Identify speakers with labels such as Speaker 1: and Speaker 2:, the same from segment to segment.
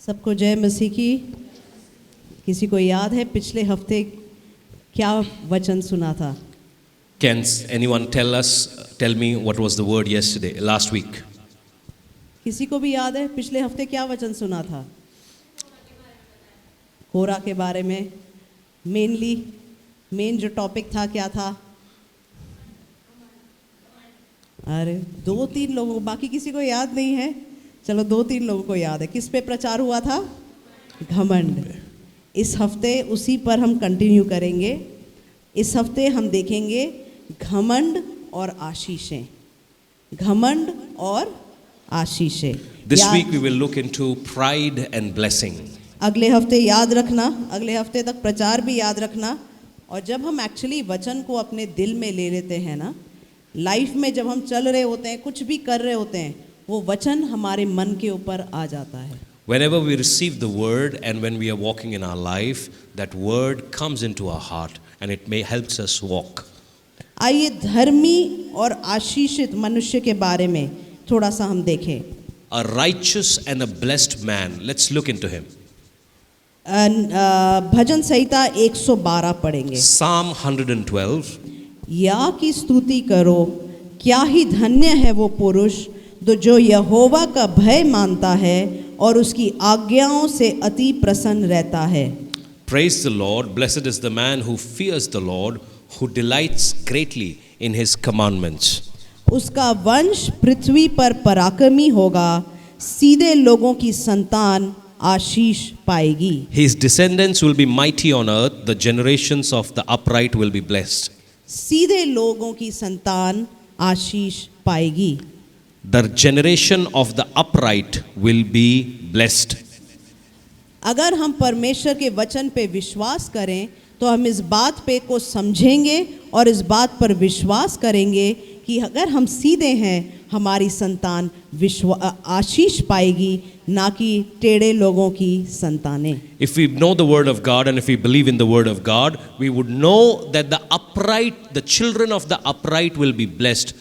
Speaker 1: सबको जय मसीह की। किसी को याद है पिछले हफ्ते क्या वचन सुना था?
Speaker 2: Can anyone tell me what was the word last week?
Speaker 1: किसी को भी याद है पिछले हफ्ते क्या वचन सुना था? कोरा के बारे में। मेन जो टॉपिक था क्या था? अरे 2-3 लोगों को, बाकी किसी को याद नहीं है। चलो 2-3 लोगों को याद है। किस पे प्रचार हुआ था? घमंड। इस हफ्ते उसी पर हम कंटिन्यू करेंगे। इस हफ्ते हम देखेंगे घमंड और आशीषें। घमंड और आशीषें।
Speaker 2: This week we will look into pride and blessing.
Speaker 1: अगले हफ्ते याद रखना, अगले हफ्ते तक प्रचार भी याद रखना। और जब हम एक्चुअली वचन को अपने दिल में ले लेते हैं ना, लाइफ में जब हम चल रहे होते हैं, कुछ भी कर रहे होते हैं, वो वचन हमारे मन के ऊपर आ जाता है।
Speaker 2: Whenever we receive the word and when we are walking in our life, that word comes into our heart and it helps us walk.
Speaker 1: आइए धर्मी और आशीषित मनुष्य के बारे में थोड़ा सा हम देखें।
Speaker 2: A righteous and a blessed man. Let's look into him.
Speaker 1: भजन संहिता 112 पढ़ेंगे।
Speaker 2: Psalm 112.
Speaker 1: या की स्तुति करो, क्या ही धन्य है वो पुरुष जो यहोवा का भय मानता है और उसकी आज्ञाओं से अति प्रसन्न रहता है।
Speaker 2: Praise the Lord. Blessed is the man who fears the Lord, who delights greatly in his commandments.
Speaker 1: उसका वंश पृथ्वी पर पराक्रमी होगा, सीधे लोगों की संतान आशीष पाएगी।
Speaker 2: His descendants will be mighty on earth, the generations of the upright will be blessed.
Speaker 1: सीधे लोगों की संतान आशीष पाएगी।
Speaker 2: The generation of the upright will be blessed.
Speaker 1: अगर हम परमेश्वर के वचन पे विश्वास करें तो हम इस बात पे को समझेंगे और इस बात पर विश्वास करेंगे कि अगर हम सीधे हैं, हमारी संतान आशीष पाएगी, ना कि टेढ़े लोगों की संतानें।
Speaker 2: If we know the word of God and if we believe in the word of God, we would know that the children of the upright will be blessed.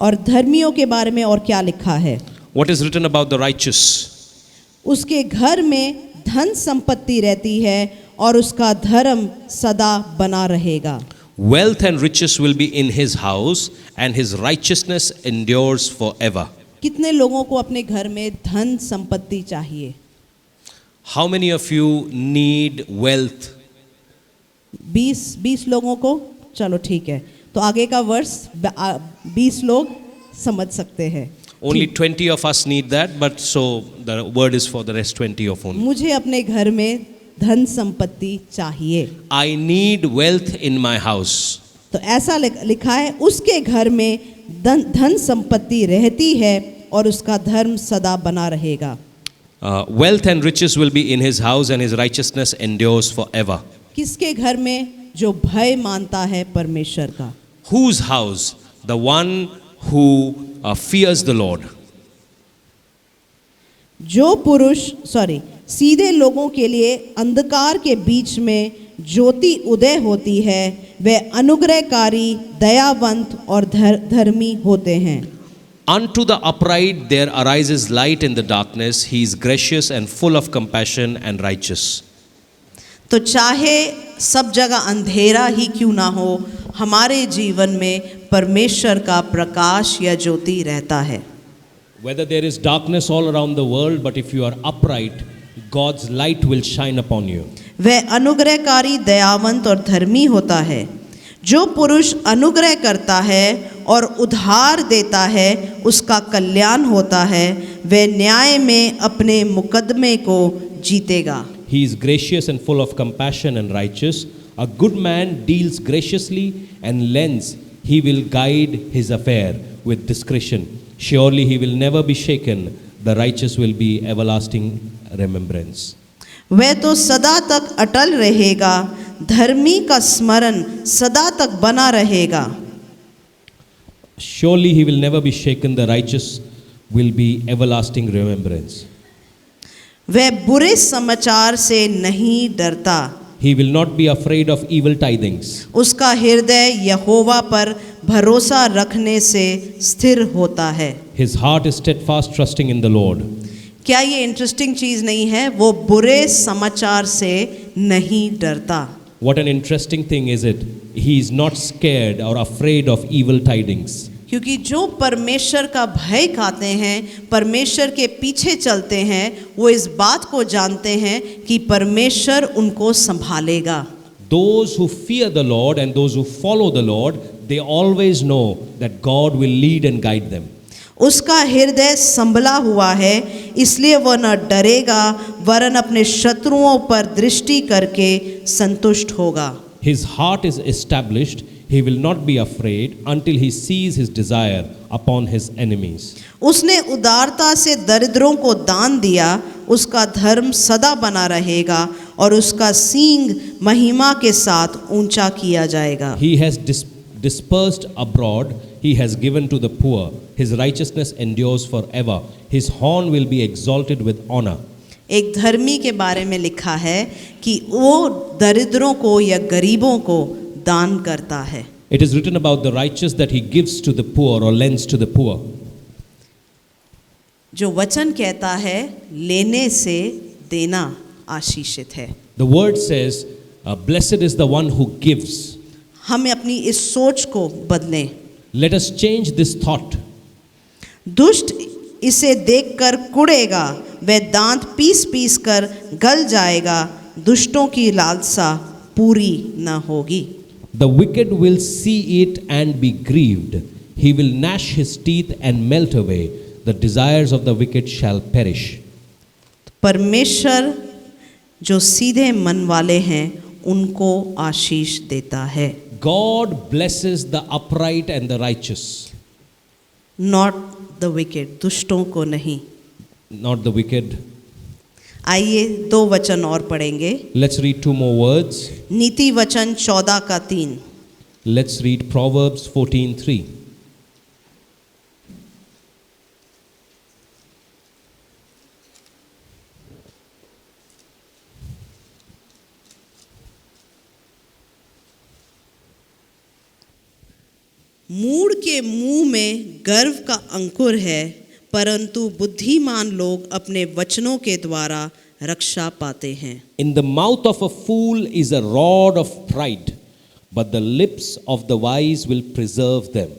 Speaker 1: और धर्मियों के बारे में और क्या लिखा है?
Speaker 2: What is written about the righteous?
Speaker 1: उसके घर में धन संपत्ति रहती है और उसका धर्म सदा बना रहेगा।
Speaker 2: Wealth and riches will be in his house and his righteousness endures forever.
Speaker 1: कितने लोगों को अपने घर में धन संपत्ति चाहिए?
Speaker 2: How many of you need wealth?
Speaker 1: 20 लोगों को? चलो ठीक है, तो आगे का वर्ष 20 लोग समझ सकते हैं।
Speaker 2: Only 20 of us need that, but so the word is for the rest 20 of only.
Speaker 1: मुझे अपने घर में धन संपत्ति चाहिए।
Speaker 2: I need wealth in my house.
Speaker 1: तो ऐसा लिखा है, उसके घर में धन संपत्ति रहती है और उसका धर्म सदा बना रहेगा।
Speaker 2: Wealth and riches will be in his house and his righteousness endures forever.
Speaker 1: किसके घर में? जो भय मानता है परमेश्वर का।
Speaker 2: Whose house? The one who fears the Lord.
Speaker 1: जो पुरुष सीधे लोगों के लिए अंधकार के बीच में ज्योति उदय होती है, वे अनुग्रहकारी, दयावंत और धर्मी होते हैं।
Speaker 2: Unto the upright there arises light in the darkness. He is gracious and full of compassion and righteous.
Speaker 1: तो चाहे सब जगह अंधेरा ही क्यों ना हो, हमारे जीवन में परमेश्वर का प्रकाश या ज्योति रहता है।
Speaker 2: Whether there is darkness all around the world, but if you are upright, God's light will shine upon you.
Speaker 1: वह अनुग्रहकारी, दयावंत और धर्मी होता है। जो पुरुष अनुग्रह करता है और उधार देता है, उसका कल्याण होता है। वह न्याय में अपने मुकदमे को जीतेगा।
Speaker 2: He is gracious and full of compassion and righteous. A good man deals graciously and lends. He will guide his affair with discretion. Surely he will never be shaken. The righteous will be everlasting remembrance.
Speaker 1: वह तो सदा तक अटल रहेगा, धर्मी का स्मरण सदा तक बना रहेगा।
Speaker 2: Surely he will never be shaken. The righteous will be everlasting remembrance.
Speaker 1: वह बुरे समाचार से नहीं डरता।
Speaker 2: He will not be afraid of evil tidings.
Speaker 1: उसका हृदय यहोवा पर भरोसा रखने से स्थिर होता है।
Speaker 2: His heart is steadfast, trusting in the Lord.
Speaker 1: क्या ये इंटरेस्टिंग चीज नहीं है? वो बुरे समाचार से नहीं डरता।
Speaker 2: What an interesting thing is it? He is not scared or afraid of evil tidings.
Speaker 1: क्योंकि जो परमेश्वर का भय खाते हैं, परमेश्वर के पीछे चलते हैं, वो इस बात को जानते हैं कि परमेश्वर उनको संभालेगा।
Speaker 2: Those who fear the Lord and those who follow the Lord, they always know that God will lead and guide them.
Speaker 1: उसका हृदय संभला हुआ है, इसलिए वह न डरेगा वरन अपने शत्रुओं पर दृष्टि करके संतुष्ट होगा।
Speaker 2: His heart is established. He will not be afraid until he sees his desire upon his enemies.
Speaker 1: उसने उदारता से दरिद्रों को दान दिया, उसका धर्म सदा बना रहेगा और उसका सींग महिमा के साथ ऊंचा किया जाएगा।
Speaker 2: He has dispersed abroad, he has given to the poor. His righteousness endures forever. His horn will be exalted with honor.
Speaker 1: एक धर्मी के बारे में लिखा है कि वो दरिद्रों को या गरीबों को दान करता है।
Speaker 2: It is written about the righteous that he gives to the poor or lends to the poor.
Speaker 1: जो वचन कहता है लेने से देना आशीषित है।
Speaker 2: The word says, blessed is the one who gives.
Speaker 1: हमें अपनी इस सोच को बदलें।
Speaker 2: Let us change this thought.
Speaker 1: दुष्ट इसे देखकर कुढ़ेगा, वह दांत पीस पीस कर गल जाएगा, दुष्टों की लालसा पूरी न होगी।
Speaker 2: The wicked will see it and be grieved. He will gnash his teeth and melt away. The desires of the wicked shall perish.
Speaker 1: परमेश्वर जो सीधे मन वाले हैं उनको आशीष देता है।
Speaker 2: God blesses the upright and the righteous.
Speaker 1: Not the wicked, दुष्टों को नहीं।
Speaker 2: Not the wicked.
Speaker 1: आइए 2 वचन और पढ़ेंगे।
Speaker 2: Let's read 2 more words.
Speaker 1: नीति वचन 14 का 3।
Speaker 2: Let's read Proverbs 14:3.
Speaker 1: मूढ़ के मुंह में गर्व का अंकुर है, परंतु बुद्धिमान लोग अपने वचनों के द्वारा रक्षा पाते हैं।
Speaker 2: In the mouth of a fool is a rod of pride, but the lips of the wise will preserve them.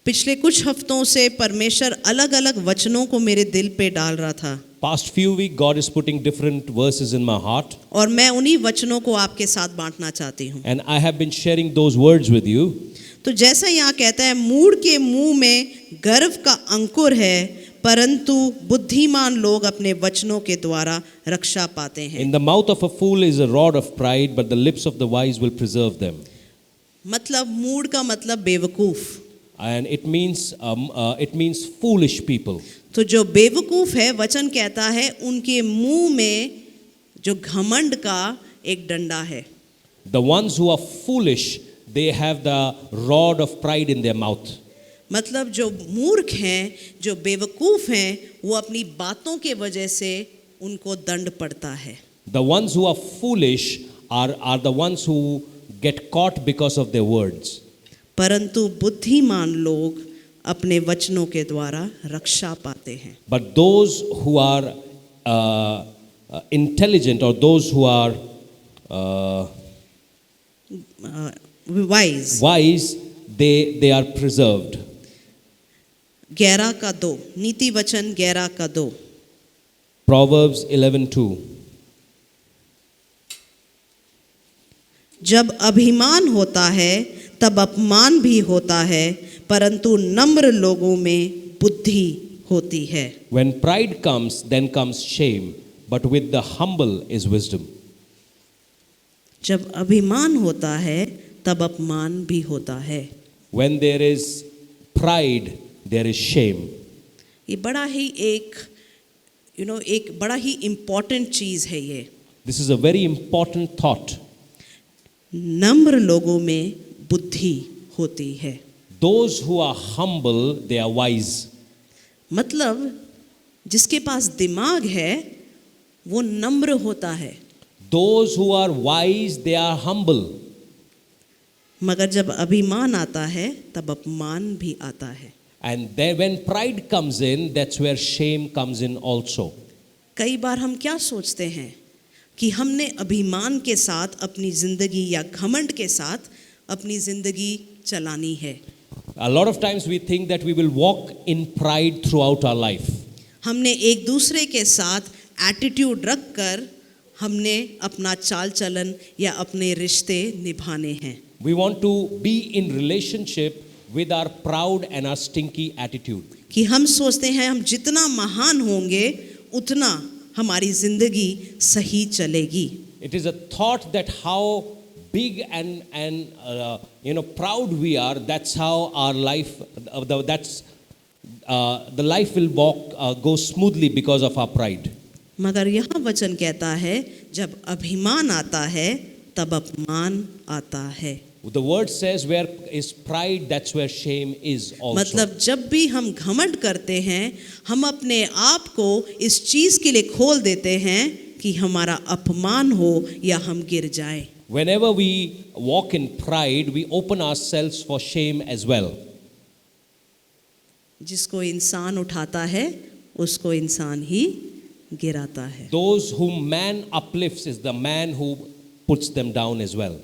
Speaker 1: पिछले कुछ हफ्तों से परमेश्वर अलग अलग वचनों को मेरे दिल पे डाल रहा था।
Speaker 2: Past few weeks, God is putting different verses in my heart.
Speaker 1: और मैं उन्हीं वचनों को आपके साथ बांटना चाहती हूँ।
Speaker 2: And I have been sharing those words with you.
Speaker 1: तो जैसा यहाँ कहता है, मूढ़ के मुंह में गर्व का अंकुर है, परंतु बुद्धिमान लोग अपने वचनों के द्वारा रक्षा पाते हैं।
Speaker 2: In the mouth of a fool is a rod of pride, but the lips of the wise will preserve them.
Speaker 1: मतलब मूढ़ का मतलब बेवकूफ।
Speaker 2: And it means foolish people.
Speaker 1: तो जो बेवकूफ है, वचन कहता है उनके मुंह में जो घमंड का एक डंडा है।
Speaker 2: The ones who are foolish, they have the rod of pride in their mouth.
Speaker 1: मतलब जो मूर्ख हैं, जो बेवकूफ हैं, वो अपनी बातों के वजह से उनको दंड पड़ता है।
Speaker 2: The ones who are foolish are the ones who get caught because of their words.
Speaker 1: परंतु बुद्धिमान लोग अपने वचनों के द्वारा रक्षा पाते हैं।
Speaker 2: But those who are intelligent or those who are wise, they are preserved.
Speaker 1: 11 का 2, नीति वचन 11 का 2।
Speaker 2: Proverbs 11:2.
Speaker 1: जब अभिमान होता है तब अपमान भी होता है, परंतु नम्र लोगों में बुद्धि होती है।
Speaker 2: When pride comes, then comes shame, but with the humble is wisdom.
Speaker 1: जब अभिमान होता है तब अपमान भी होता है।
Speaker 2: When there is pride, there is shame.
Speaker 1: ये बड़ा ही एक बड़ा ही इम्पोर्टेंट चीज है ये।
Speaker 2: This is a very important thought.
Speaker 1: नम्र लोगों में बुद्धि होती है।
Speaker 2: Those who are humble, they are wise.
Speaker 1: मतलब जिसके पास दिमाग है वो नम्र होता है।
Speaker 2: Those who are wise, they are humble.
Speaker 1: मगर जब अभिमान आता है तब अपमान भी आता है।
Speaker 2: And then when pride comes in, that's where shame comes in also.
Speaker 1: कई बार हम क्या सोचते हैं कि हमने अभिमान के साथ अपनी जिंदगी या घमंड के साथ अपनी जिंदगी चलानी है.
Speaker 2: A lot of times we think that we will walk in pride throughout our life.
Speaker 1: हमने एक दूसरे के साथ एटीट्यूड रखकर हमने अपना चाल चलन या अपने रिश्ते निभाने हैं.
Speaker 2: We want to be in relationship with our proud and our stinky attitude.
Speaker 1: कि हम सोचते हैं हम जितना महान होंगे उतना हमारी जिंदगी सही चलेगी.
Speaker 2: It is a thought that how big and proud we are. That's how our life. The life will go smoothly because of our pride.
Speaker 1: मगर यहाँ वचन कहता है जब अभिमान आता है तब अपमान आता है.
Speaker 2: The word says where is pride, that's where shame is also.
Speaker 1: मतलब जब भी हम घमंड करते हैं हम अपने आप को इस चीज़ के लिए खोल देते हैं कि हमारा अपमान हो या हम गिर जाएं.
Speaker 2: Whenever we walk in pride, we open ourselves for shame as well.
Speaker 1: जिसको इंसान उठाता है उसको इंसान ही गिराता है.
Speaker 2: Those whom man uplifts is the man who puts them down as well.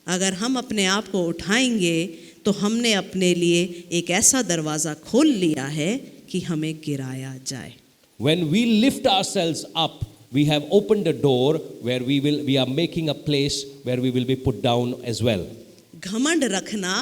Speaker 1: अगर हम अपने आप को उठाएंगे तो हमने अपने लिए एक ऐसा दरवाज़ा खोल लिया है कि हमें गिराया जाए.
Speaker 2: When we lift ourselves up, we have opened a door where we are making a place where we will be put down as well.
Speaker 1: घमंड रखना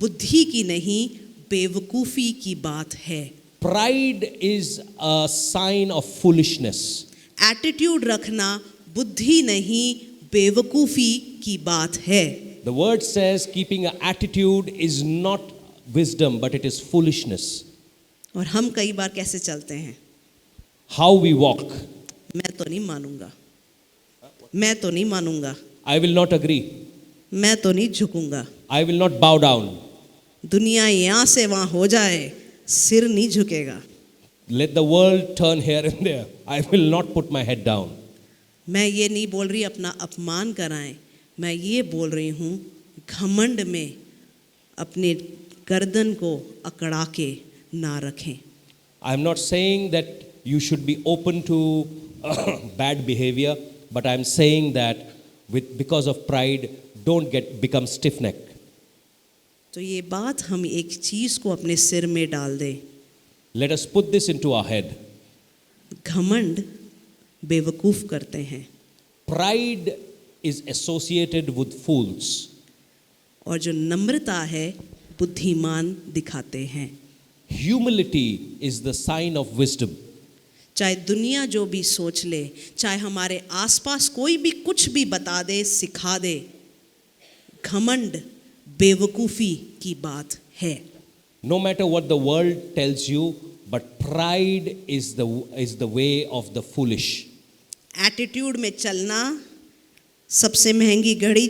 Speaker 1: बुद्धि की नहीं बेवकूफ़ी की बात है.
Speaker 2: Pride is a sign of foolishness.
Speaker 1: Attitude रखना बुद्धि नहीं बेवकूफ़ी की बात है.
Speaker 2: The word says keeping an attitude is not wisdom, but it is foolishness.
Speaker 1: और हम कई बार कैसे चलते हैं?
Speaker 2: How we walk.
Speaker 1: मैं तो नहीं मानूंगा, मैं तो नहीं मानूंगा,
Speaker 2: I will not agree.
Speaker 1: मैं तो नहीं झुकूंगा.
Speaker 2: I will not bow down.
Speaker 1: दुनिया यहाँ से वहाँ हो जाए सिर नहीं झुकेगा.
Speaker 2: Let the world turn here and there. I will not put my head down.
Speaker 1: मैं ये नहीं बोल रही अपना अपमान कराएं, मैं ये बोल रही हूँ घमंड में अपने गर्दन को अकड़ा के ना रखें.
Speaker 2: I am not saying that you should be open to bad behavior, but I am saying that because of pride, don't become stiff-necked.
Speaker 1: तो ये बात हम एक चीज़ को अपने सिर में डाल दें.
Speaker 2: Let us put this into our head.
Speaker 1: घमंड बेवकूफ़ करते हैं.
Speaker 2: Pride is associated with fools.
Speaker 1: और जो नम्रता है बुद्धिमान दिखाते हैं.
Speaker 2: Humility is the sign of wisdom.
Speaker 1: चाहे दुनिया जो भी सोच ले, चाहे हमारे आसपास कोई भी कुछ भी बता दे सिखा दे, घमंड बेवकूफ़ी की बात है.
Speaker 2: No matter what the world tells you, but pride is the way of the foolish.
Speaker 1: Attitude में चलना, सबसे महंगी घड़ी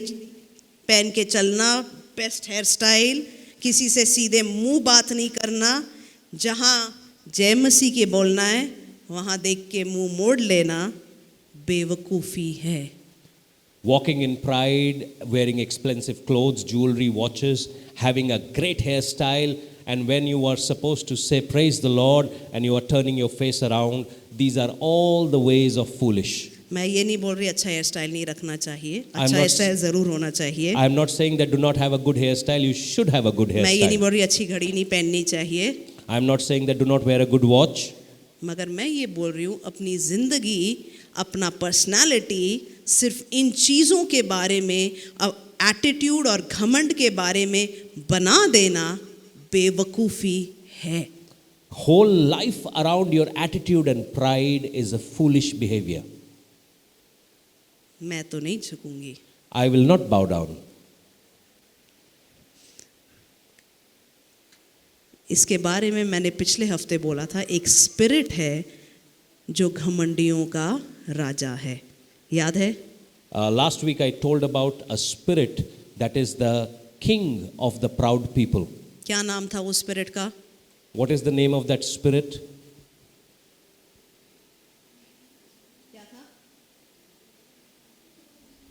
Speaker 1: पहन के चलना, बेस्ट हेयर स्टाइल, किसी से सीधे मुंह बात नहीं करना, जहाँ जय मसीह के बोलना है वहाँ देख के मुंह मोड़ लेना बेवकूफ़ी है.
Speaker 2: Walking in pride, wearing expensive clothes, jewelry, watches, having a great hairstyle, and when you are supposed to say praise the Lord and you are turning your face around, these are all the ways of foolish.
Speaker 1: मैं ये नहीं बोल रही अच्छा hair style नहीं रखना चाहिए,
Speaker 2: I'm
Speaker 1: अच्छा
Speaker 2: not-
Speaker 1: हेयर स्टाइल ज़रूर होना चाहिए.
Speaker 2: I am not saying that do not have a good hairstyle, you should have a good
Speaker 1: मैं ये नहीं
Speaker 2: hairstyle.
Speaker 1: बोल रही अच्छी घड़ी नहीं पहननी चाहिए,
Speaker 2: I am not saying that do not wear a good watch.
Speaker 1: मगर मैं ये बोल रही हूँ अपनी ज़िंदगी, अपना पर्सनालिटी सिर्फ इन चीज़ों के बारे में, एटीट्यूड और घमंड के बारे में बना देना बेवकूफ़ी है.
Speaker 2: Whole life around your attitude and pride is a foolish behavior.
Speaker 1: मैं तो नहीं झुकूंगी.
Speaker 2: I will not bow down.
Speaker 1: इसके बारे में मैंने पिछले हफ्ते बोला था, एक स्पिरिट है जो घमंडियों का राजा है. याद है?
Speaker 2: Last week I told about a spirit that is the king of the proud people.
Speaker 1: क्या नाम था वो स्पिरिट का?
Speaker 2: What is the name of that spirit?
Speaker 1: क्या था?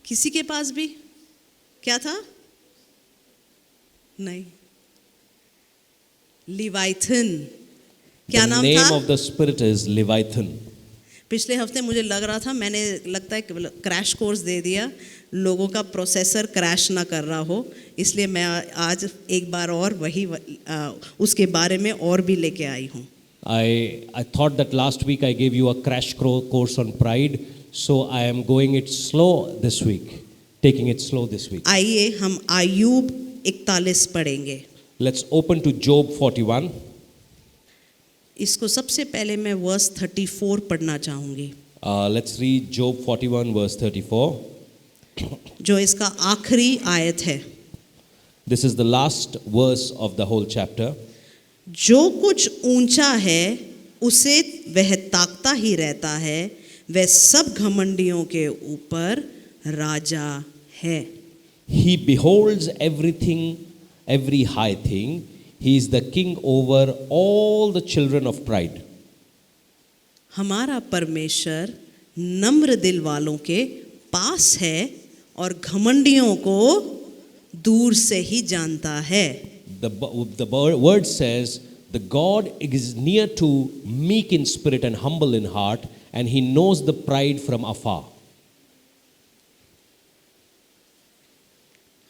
Speaker 1: किसी के पास भी क्या था? नहीं. लिवाइथन, क्या
Speaker 2: The
Speaker 1: नाम
Speaker 2: name
Speaker 1: था?
Speaker 2: of the spirit is Leviathan.
Speaker 1: पिछले हफ्ते मुझे लग रहा था, मैंने लगता है क्रैश कोर्स दे दिया, लोगों का प्रोसेसर क्रैश ना कर रहा हो, इसलिए मैं आज एक बार और उसके बारे में और भी लेके आई हूँ.
Speaker 2: I thought that last week I gave you a crash course on pride, so I am going it slow this week, taking it slow this week.
Speaker 1: आइए हम आयूब 41 पढ़ेंगे.
Speaker 2: Let's open to Job 41.
Speaker 1: इसको सबसे पहले मैं वर्स 34 पढ़ना चाहूँगी,
Speaker 2: Let's read Job 41 verse 34.
Speaker 1: जो इसका आखिरी आयत है.
Speaker 2: This is the last verse of the whole chapter.
Speaker 1: जो कुछ ऊंचा है उसे वह ताकता ही रहता है, वह सब घमंडियों के ऊपर राजा है.
Speaker 2: He beholds everything, every high thing. He is the king over all the children of pride.
Speaker 1: हमारा परमेश्वर नम्र दिल वालों के पास है और घमंडियों को दूर से ही जानता है.
Speaker 2: The word says, the God is near to meek in spirit and humble in heart, and he knows the pride from afar.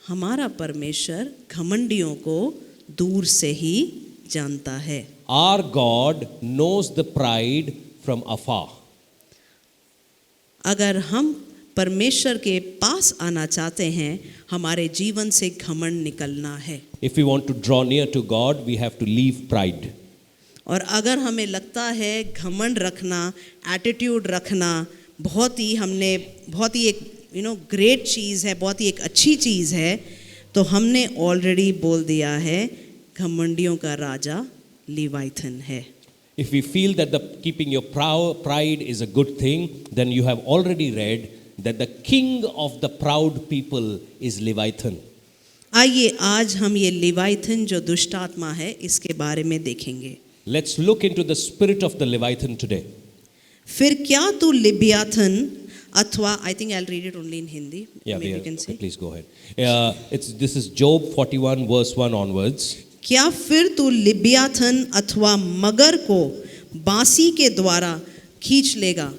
Speaker 1: हमारा परमेश्वर घमंडियों को दूर से ही जानता है.
Speaker 2: Our God knows the pride from afar.
Speaker 1: अगर हम परमेश्वर के पास आना चाहते हैं, हमारे जीवन से घमंड निकलना है.
Speaker 2: If we want to draw near to God, we have to leave pride.
Speaker 1: और अगर हमें लगता है घमंड रखना, एटीट्यूड रखना बहुत ही एक ग्रेट चीज़ है, बहुत ही एक अच्छी चीज़ है, तो हमने ऑलरेडी बोल दिया है घमंडियों का राजा लिवाइथन है.
Speaker 2: If we feel that keeping your pride is a good thing, then you have already read that the king of the proud people is Leviathan.
Speaker 1: आइए आज हम ये लिवाइथन जो दुष्ट आत्मा है इसके बारे में देखेंगे.
Speaker 2: Let's look into the spirit of the Leviathan today.
Speaker 1: फिर क्या तू लिबियाथन अथवा, I think I'll read it only in Hindi.
Speaker 2: Yeah,
Speaker 1: Maybe you can
Speaker 2: okay,
Speaker 1: say.
Speaker 2: please go ahead. This is Job 41 verse 1 onwards.
Speaker 1: क्या फिर तू लिबियाथन अथवा मगर को बांसी के द्वारा खींच लेगा?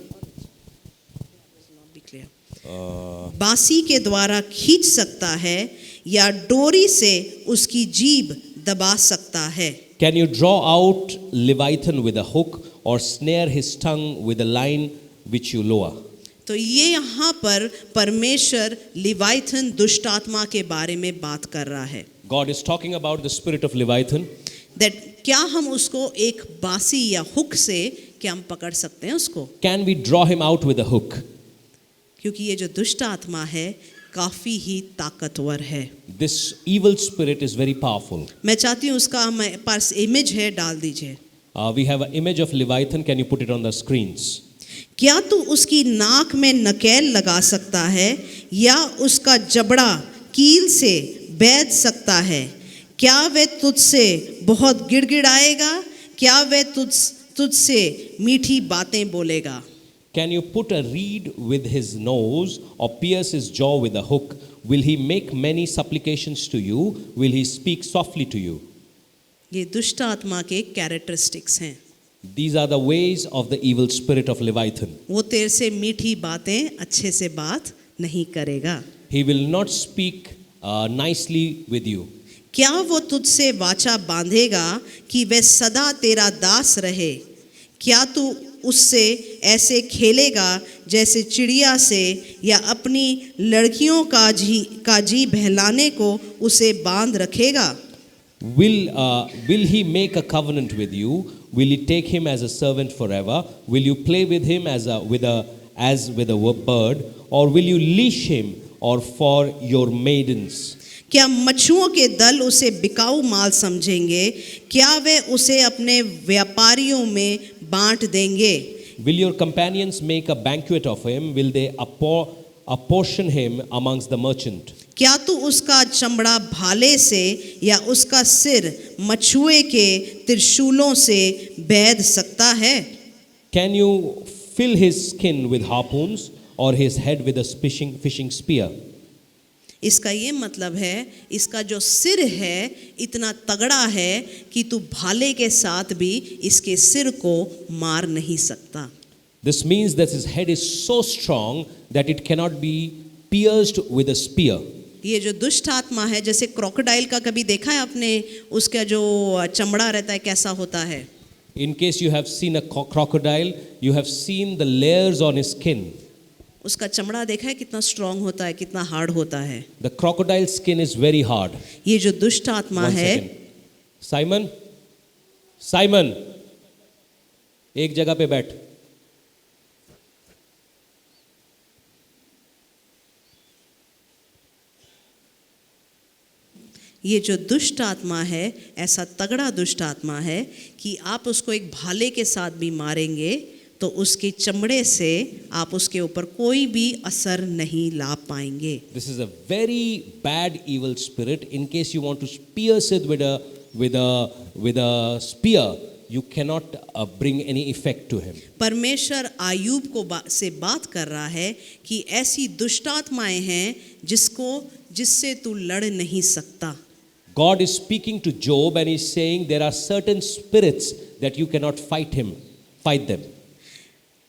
Speaker 1: बांसी के द्वारा खींच सकता है या डोरी से उसकी जीभ दबा सकता है?
Speaker 2: Can you draw out Leviathan with a hook or snare his tongue with a line which you lower?
Speaker 1: तो ये यहाँ पर परमेश्वर लिवाइथन दुष्ट आत्मा के बारे में बात कर रहा है.
Speaker 2: God is talking about the spirit of Leviathan.
Speaker 1: That क्या हम उसको एक बांसी या हुक से क्या हम पकड़ सकते हैं उसको?
Speaker 2: Can we draw him out with a hook?
Speaker 1: क्योंकि ये जो दुष्ट आत्मा है काफी ही ताकतवर है.
Speaker 2: This evil spirit is very powerful.
Speaker 1: मैं चाहती हूँ उसका हमारे पास इमेज है, डाल दीजिए.
Speaker 2: We have an image of Leviathan. Can you put it on the screens?
Speaker 1: क्या तू उसकी नाक में नकेल लगा सकता है या उसका जबड़ा कील से बैध सकता है? क्या वह तुझसे बहुत गिड़गिड़ाएगा? क्या वह तुझसे मीठी बातें बोलेगा?
Speaker 2: Can you put a reed with his nose or pierce his jaw with a hook? Will he make many supplications to you? Will he speak softly to you?
Speaker 1: ये दुष्ट आत्मा के कैरेक्टरिस्टिक्स हैं.
Speaker 2: These are the ways of the evil spirit of Leviathan.
Speaker 1: वो तेरे से मीठी बातें अच्छे से बात नहीं करेगा.
Speaker 2: He will not speak nicely with you.
Speaker 1: क्या वो तुझसे वाचा बांधेगा कि वह सदा तेरा दास रहे? क्या तू उससे ऐसे खेलेगा जैसे चिड़िया से, या अपनी लड़कियों का जी बहलाने को उसे बांध रखेगा?
Speaker 2: Will he make a covenant with you? Will you take him as a servant forever? Will you play with him as with a bird? Or will you leash him or for your maidens?
Speaker 1: क्या मच्छुओं के दल उसे बिकाऊ माल समझेंगे? क्या वे उसे अपने व्यापारियों में बांट देंगे?
Speaker 2: Will your companions make a banquet of him? Will they apportion him amongst the merchant?
Speaker 1: क्या तू उसका चमड़ा भाले से या उसका सिर मछुए के त्रिशूलों से बैध सकता है?
Speaker 2: Can you fill his skin with harpoons or his head with a fishing spear?
Speaker 1: इसका ये मतलब है इसका जो सिर है इतना तगड़ा है कि तू भाले के साथ भी इसके सिर को मार नहीं सकता.
Speaker 2: This means that his head is so strong that it cannot be pierced with a spear.
Speaker 1: ये जो दुष्ट आत्मा है, जैसे क्रोकोडाइल का कभी देखा है आपने, उसका जो चमड़ा रहता है कैसा होता है.
Speaker 2: In case you have seen a crocodile, you have seen the layers on his skin.
Speaker 1: उसका चमड़ा देखा है कितना स्ट्रांग होता है, कितना हार्ड होता है.
Speaker 2: The crocodile skin is very hard.
Speaker 1: ये जो दुष्ट आत्मा
Speaker 2: One
Speaker 1: है,
Speaker 2: second. Simon, एक जगह पे बैठ.
Speaker 1: ये जो दुष्ट आत्मा है ऐसा तगड़ा दुष्ट आत्मा है कि आप उसको एक भाले के साथ भी मारेंगे तो उसके चमड़े से आप उसके ऊपर कोई भी असर नहीं ला पाएंगे.
Speaker 2: This is a very bad evil spirit. In case you want to pierce it with a spear, you cannot bring any effect to him.
Speaker 1: परमेश्वर आयूब को से बात कर रहा है कि ऐसी दुष्ट आत्माएं हैं जिससे तू लड़ नहीं सकता.
Speaker 2: God is speaking to Job and he's saying there are certain spirits that you cannot fight them.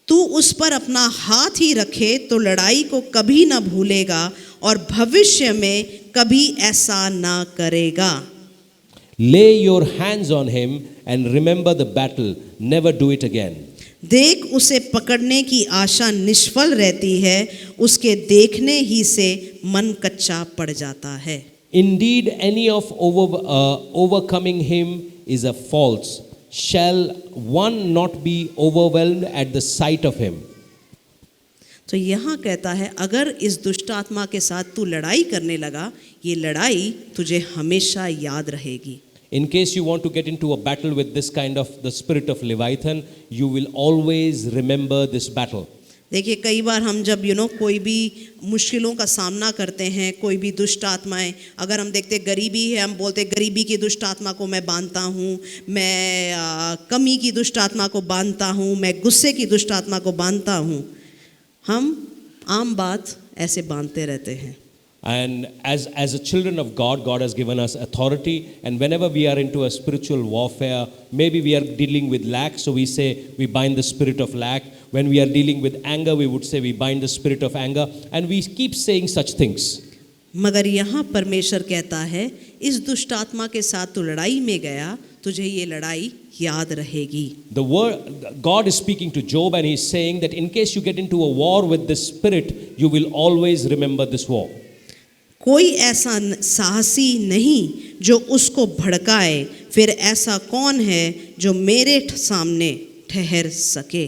Speaker 1: तू उस पर अपना हाथ ही रखे तो लड़ाई को कभी ना भूलेगा और भविष्य में कभी ऐसा ना करेगा.
Speaker 2: Lay your hands on him and remember the battle. Never do it again.
Speaker 1: देख उसे पकड़ने की आशा निष्फल रहती है, उसके देखने ही से मन कच्चा पड़ जाता है.
Speaker 2: Indeed, any of overcoming him is a false. Shall one not be overwhelmed at the sight of him?
Speaker 1: तो यहाँ कहता है अगर इस दुष्ट आत्मा के साथ तू लड़ाई करने लगा, ये लड़ाई तुझे हमेशा याद रहेगी.
Speaker 2: In case you want to get into a battle with this kind of the spirit of Leviathan, you will always remember this battle.
Speaker 1: देखिए कई बार हम जब कोई भी मुश्किलों का सामना करते हैं, कोई भी दुष्ट आत्माएं, अगर हम देखते गरीबी है, हम बोलते गरीबी की दुष्ट आत्मा को मैं बांधता हूँ, मैं कमी की दुष्ट आत्मा को बांधता हूँ, मैं गुस्से की दुष्ट आत्मा को बांधता हूँ. हम आम बात ऐसे बांधते रहते हैं.
Speaker 2: And as a children of God, God has given us authority, and whenever we are into a spiritual warfare, maybe we are dealing with lack, so we say we bind the spirit of lack. When we are dealing with anger, we would say we bind the spirit of anger, and we keep saying such things.
Speaker 1: मगर यहाँ परमेश्वर कहता है इस दुष्ट आत्मा के साथ तू लड़ाई में गया, तुझे ये लड़ाई याद रहेगी.
Speaker 2: The word God is speaking to Job, and he's saying that in case you get into a war with this spirit, you will always remember this war.
Speaker 1: कोई ऐसा साहसी नहीं जो उसको भड़काए, फिर ऐसा कौन है जो मेरे सामने ठहर सके.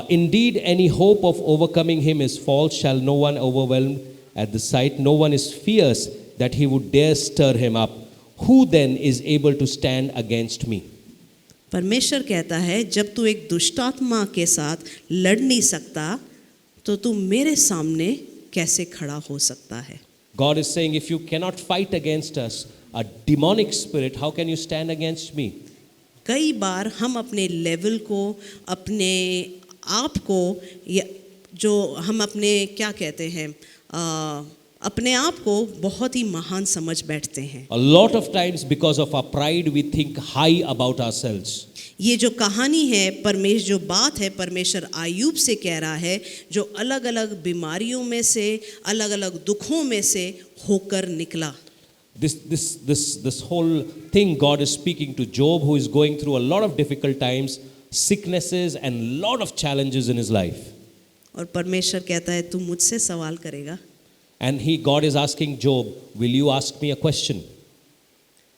Speaker 2: Indeed, any hope of overcoming him is false. Shall no one overwhelmed at the sight? No one is fierce that he would dare stir him up. Who then is able to stand against me?
Speaker 1: परमेश्वर कहता है जब तू एक दुष्ट आत्मा के साथ लड़ नहीं सकता तो तू मेरे सामने कैसे खड़ा हो सकता है.
Speaker 2: God is saying, if you cannot fight against us, a demonic spirit, how can you stand against me?
Speaker 1: कई बार हम अपने लेवल को, अपने आप को, जो हम अपने क्या कहते हैं, अपने आप को बहुत ही महान समझ बैठते हैं.
Speaker 2: A lot of times because of our pride, we think high about ourselves.
Speaker 1: ये जो कहानी है जो बात है परमेश्वर आयूब से कह रहा है, जो अलग अलग बीमारियों में से, अलग अलग दुखों में से होकर निकला.
Speaker 2: This whole thing God is speaking to Job, who is going through a lot of difficult times, sicknesses and lot of challenges in his life.
Speaker 1: और परमेश्वर कहता है तू मुझसे सवाल करेगा.
Speaker 2: And God is asking Job, will you ask me a question?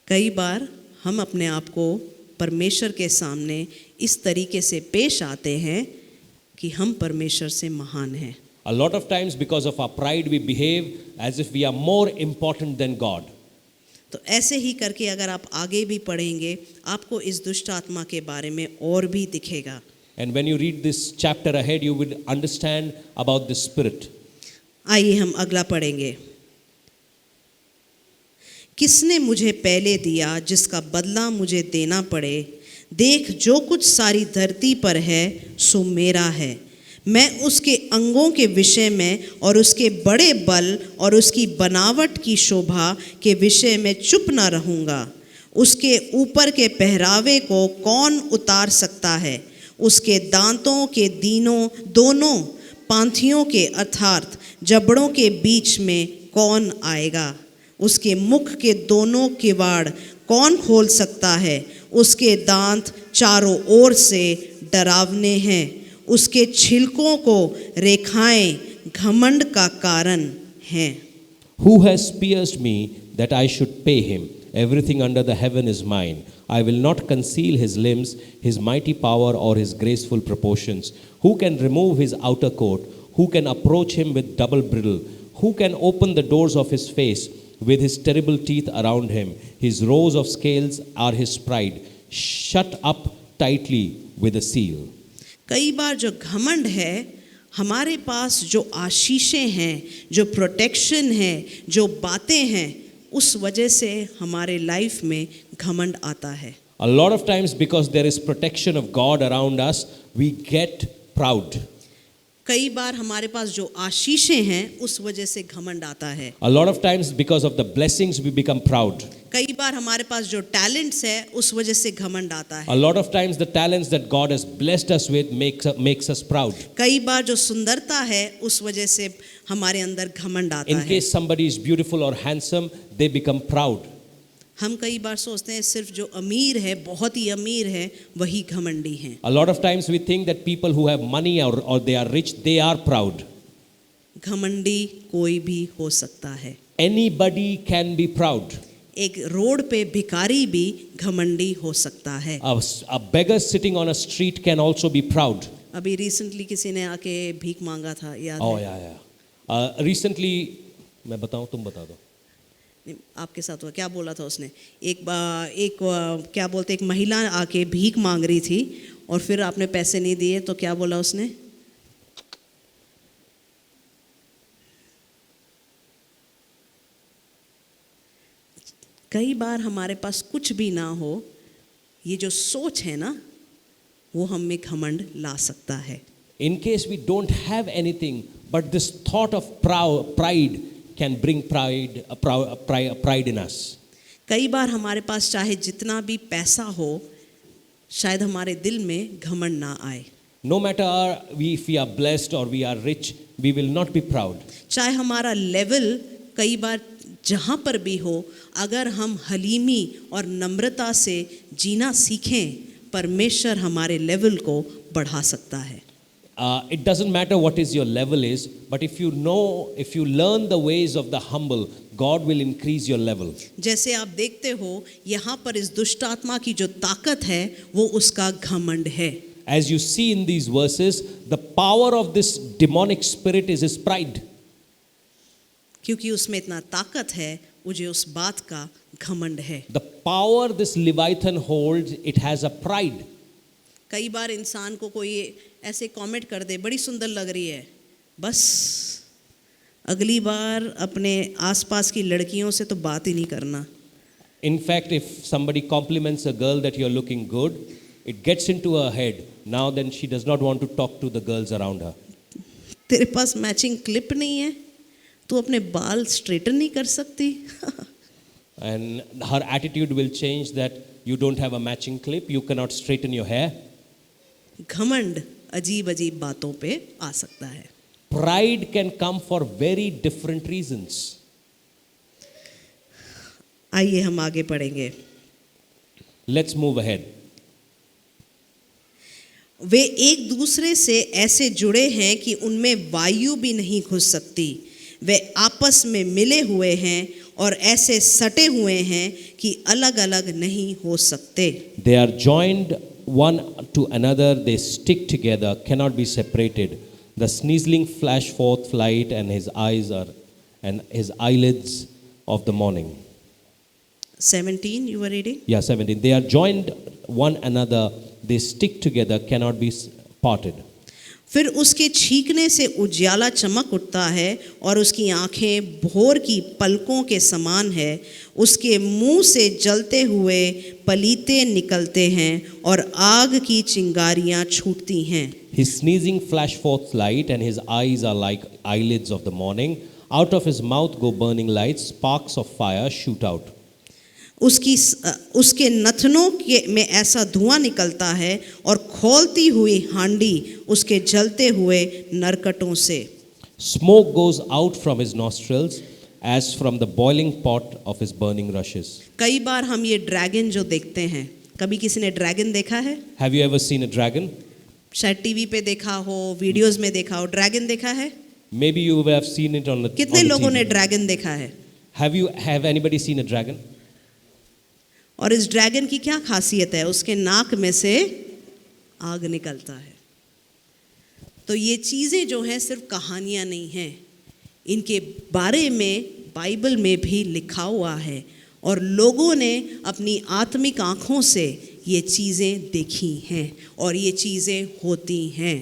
Speaker 1: कई बार हम अपने आप को परमेश्वर के सामने इस तरीके से पेश आते हैं कि हम परमेश्वर से महान हैं.
Speaker 2: A lot of times because of our pride we behave as if we are more important than God.
Speaker 1: तो ऐसे ही करके अगर आप आगे भी पढ़ेंगे आपको इस दुष्ट आत्मा के बारे में और भी दिखेगा.
Speaker 2: And when you read this chapter ahead, you will understand about this spirit.
Speaker 1: आइए हम अगला पढ़ेंगे. किसने मुझे पहले दिया जिसका बदला मुझे देना पड़े. देख जो कुछ सारी धरती पर है सो मेरा है. मैं उसके अंगों के विषय में और उसके बड़े बल और उसकी बनावट की शोभा के विषय में चुप न रहूँगा। उसके ऊपर के पहरावे को कौन उतार सकता है? उसके दांतों के दोनों पांथियों के अर्थात जबड़ों के बीच में कौन आएगा? उसके मुख के दोनों किवाड़ कौन खोल सकता है? उसके दांत चारों ओर से डरावने हैं। उसके छिलकों को रेखाएं घमंड का कारण हैं।
Speaker 2: Who has pierced me that I should pay him? Everything under the heaven is mine. I will not conceal his limbs, his mighty power, or his graceful proportions. Who can remove his outer coat? Who can approach him with double bridle? Who can open the doors of his face with his terrible teeth around him? His rows of scales are his pride, shut up tightly with a seal.
Speaker 1: कई बार जो घमंड है, हमारे पास जो आशीषें हैं, जो protection है, जो बातें हैं, उस वजह से हमारे लाइफ में घमंड आता है।
Speaker 2: A lot of times, because there is protection of God around us, we get proud.
Speaker 1: कई बार हमारे पास जो आशीषें हैं, उस वजह से घमंड आता है।
Speaker 2: A lot of times, because of the blessings, we become proud.
Speaker 1: कई बार हमारे पास जो टैलेंट्स है, उस वजह से घमंड आता है।
Speaker 2: A lot of times, the talents that God has blessed us with makes us proud.
Speaker 1: कई बार जो सुंदरता है, उस वजह से हमारे अंदर घमंड आता
Speaker 2: In
Speaker 1: है।
Speaker 2: case somebody is beautiful or handsome, they become proud.
Speaker 1: हम कई बार सोचते हैं सिर्फ जो अमीर है, बहुत ही अमीर है, वही घमंडी हैं।
Speaker 2: A lot of times, we think that people who have money or they are rich, they are proud.
Speaker 1: घमंडी कोई भी हो सकता है।
Speaker 2: Anybody can be proud.
Speaker 1: एक रोड पे भिखारी भी घमंडी हो सकता है।
Speaker 2: A beggar sitting on a street can also be proud.
Speaker 1: अभी रिसेंटली किसी ने आके भीख मांगा था, याद
Speaker 2: Oh,
Speaker 1: है?
Speaker 2: yeah. Recently, मैं बताऊं, तुम बता दो।
Speaker 1: नहीं, आपके साथ हुआ, क्या बोला था उसने? क्या बोलते, एक महिला आके भीख मांग रही थी और फिर आपने पैसे नहीं दिए, तो क्या बोला उसने? कई बार हमारे पास कुछ भी ना हो, ये जो सोच है ना, वो हम में घमंड ला सकता है।
Speaker 2: In case we don't have anything, but this thought of pride can bring pride in us.
Speaker 1: कई बार हमारे पास चाहे जितना भी पैसा हो, शायद हमारे दिल में घमंड ना आए।
Speaker 2: No matter if we are blessed or we are rich, we will not be proud.
Speaker 1: चाहे हमारा लेवल कई बार जहाँ पर भी हो, अगर हम हलीमी और नम्रता से जीना सीखें, परमेश्वर हमारे लेवल को बढ़ा सकता है।
Speaker 2: It doesn't matter what is your level is, but if you learn the ways of the humble, God will increase your level.
Speaker 1: जैसे आप देखते हो, यहाँ पर इस दुष्ट आत्मा की जो ताकत है, वो उसका घमंड है।
Speaker 2: As you see in these verses, the power of this demonic spirit is his pride.
Speaker 1: क्योंकि उसमें इतना ताकत है, मुझे उस बात का घमंड है।
Speaker 2: The power this Leviathan holds, it has a pride.
Speaker 1: कई बार इंसान को कोई ऐसे कमेंट कर दे, बड़ी सुंदर लग रही है, बस अगली बार अपने आसपास की लड़कियों से तो बात ही नहीं करना।
Speaker 2: In fact, if somebody compliments a girl that you're looking good, it gets into her head. Now then she does not want to talk to the girls around her.
Speaker 1: तेरे पास मैचिंग क्लिप नहीं है, तू अपने बाल straighten नहीं कर सकती।
Speaker 2: And her attitude will change that you don't have a matching clip, you cannot straighten your hair.
Speaker 1: घमंड अजीब अजीब बातों पे आ सकता है।
Speaker 2: Pride can come for very different reasons.
Speaker 1: आइए हम आगे पढ़ेंगे।
Speaker 2: Let's move ahead.
Speaker 1: वे एक दूसरे से ऐसे जुड़े हैं कि उनमें वायु भी नहीं घुस सकती। वे आपस में मिले हुए हैं और ऐसे सटे हुए हैं कि अलग अलग नहीं हो सकते।
Speaker 2: They are joined one to another, they stick together, cannot be separated. The sneezling flash forth light, and his eyelids of the morning.
Speaker 1: 17 you were reading?
Speaker 2: Yeah, 17. They are joined one another, they stick together, cannot be parted.
Speaker 1: फिर उसके छींकने से उजियाला चमक उठता है और उसकी आंखें भोर की पलकों के समान है। उसके मुंह से जलते हुए पलीते निकलते हैं और आग की चिंगारियां छूटती हैं।
Speaker 2: His sneezing flash forth light, and his eyes are like eyelids of the morning. Out of his mouth go burning lights, sparks of fire shoot out.
Speaker 1: उसके नथनों में ऐसा धुआं निकलता है और खौलती हुई हांडी उसके जलते हुए नरकटों से।
Speaker 2: Smoke goes out from his nostrils as from the boiling pot of his burning rushes.
Speaker 1: कई बार हम ये ड्रैगन जो देखते हैं, कभी किसी ने ड्रैगन देखा है?
Speaker 2: Have you ever seen a dragon?
Speaker 1: शायद टीवी पे देखा हो, वीडियोस में देखा हो। ड्रैगन देखा है?
Speaker 2: Maybe you will have seen it on the
Speaker 1: कितने
Speaker 2: on the
Speaker 1: लोगों ने
Speaker 2: TV.
Speaker 1: ड्रैगन देखा है?
Speaker 2: Have anybody seen a dragon?
Speaker 1: और इस ड्रैगन की क्या खासियत है? उसके नाक में से आग निकलता है। तो ये चीज़ें जो हैं सिर्फ कहानियाँ नहीं हैं, इनके बारे में बाइबल में भी लिखा हुआ है और लोगों ने अपनी आत्मिक आँखों से ये चीज़ें देखी हैं और ये चीज़ें होती हैं।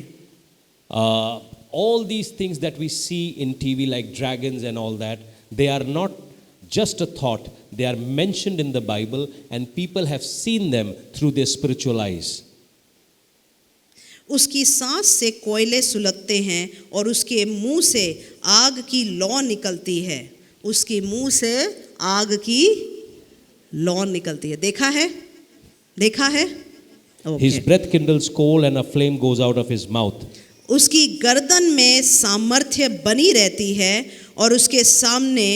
Speaker 2: All these things that we see in TV like dragons and all that, they are not just a thought, they are mentioned in the Bible and people have seen them through their spiritual eyes.
Speaker 1: उसकी सांस से कोयले सुलगते हैं और उसके मुंह से आग की लौ निकलती है। उसके मुंह से आग की लौ निकलती है। देखा है? देखा है?
Speaker 2: His breath kindles coal and a flame goes out of his mouth.
Speaker 1: उसकी गर्दन में सामर्थ्य बनी रहती है और उसके सामने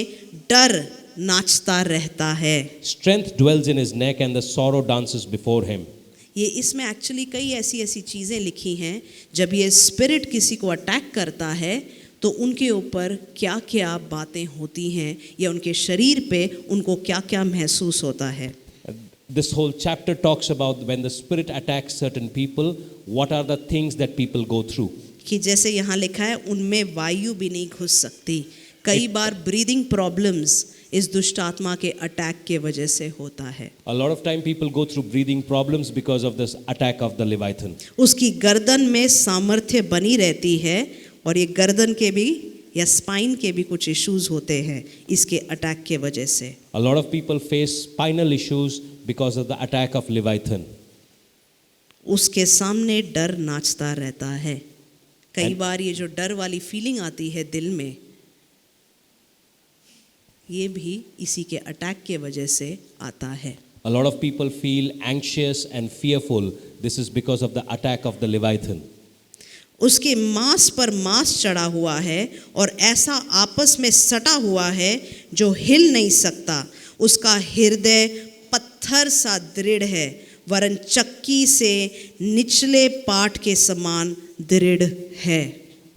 Speaker 1: डर नाचता रहता है।
Speaker 2: Strength dwells in his neck and the sorrow dances before him.
Speaker 1: ये इसमें एक्चुअली कई ऐसी चीज़ें लिखी हैं, जब ये स्पिरिट किसी को अटैक करता है तो उनके ऊपर क्या क्या बातें होती हैं या उनके शरीर पे उनको क्या क्या महसूस होता है।
Speaker 2: This whole chapter talks about when the spirit attacks certain people, what are the things that people go through.
Speaker 1: कि जैसे यहाँ लिखा है, उनमें वायु भी नहीं घुस सकती। कई बार ब्रीदिंग प्रॉब्लम्स इस दुष्ट आत्मा के अटैक के वजह से होता है।
Speaker 2: A lot of time people go through breathing problems because of this attack of the Leviathan.
Speaker 1: उसकी गर्दन में सामर्थ्य बनी रहती है और ये गर्दन के भी या स्पाइन के भी कुछ इश्यूज होते हैं इसके अटैक के वजह से।
Speaker 2: A lot of people face spinal issues because of the attack of Leviathan.
Speaker 1: उसके सामने डर नाचता रहता है। कई बार ये जो डर वाली फीलिंग आती है दिल में, ये भी इसी के अटैक के वजह से आता है।
Speaker 2: A lot of people feel anxious and fearful. This is because of the attack of the Leviathan.
Speaker 1: उसके मांस पर मांस चढ़ा हुआ है और ऐसा आपस में सटा हुआ है जो हिल नहीं सकता। उसका हृदय पत्थर सा दृढ़ है, वरन चक्की से निचले पाट के समान दृढ़ है।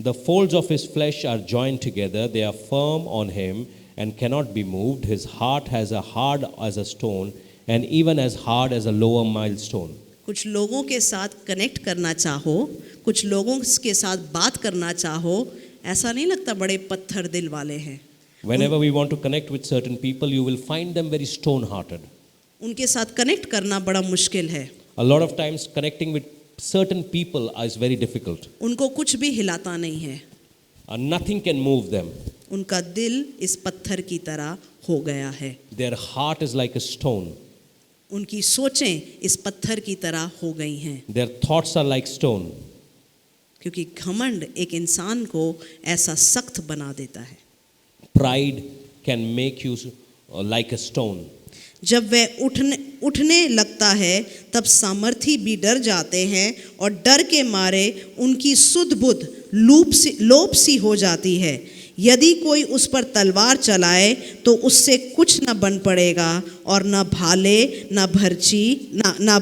Speaker 2: The folds of his flesh are joined together. They are firm on him and cannot be moved. His heart has a hard as a stone and even as hard as a lower milestone.
Speaker 1: कुछ लोगों के साथ connect करना चाहो, कुछ लोगों के साथ बात करना चाहो, ऐसा नहीं लगता बड़े पत्थर दिल वाले हैं।
Speaker 2: Whenever we want to connect with certain people, you will find them very stone-hearted.
Speaker 1: उनके साथ कनेक्ट करना बड़ा मुश्किल है।
Speaker 2: A lot of times connecting with certain people is very difficult.
Speaker 1: उनको कुछ भी हिलाता नहीं है।
Speaker 2: Nothing can move them.
Speaker 1: उनका दिल इस पत्थर की तरह हो गया है।
Speaker 2: Their heart is like a stone.
Speaker 1: उनकी सोचें इस पत्थर की तरह हो गई हैं।
Speaker 2: Their thoughts are like stone.
Speaker 1: क्योंकि घमंड एक इंसान को ऐसा सख्त बना देता है।
Speaker 2: Pride can make you like a stone.
Speaker 1: जब वह उठने लगता है तब सामर्थी भी डर जाते हैं और डर के मारे उनकी सुध बुध लोप सी हो जाती है। यदि कोई उस पर तलवार चलाए तो उससे कुछ न बन पड़ेगा और न भाले न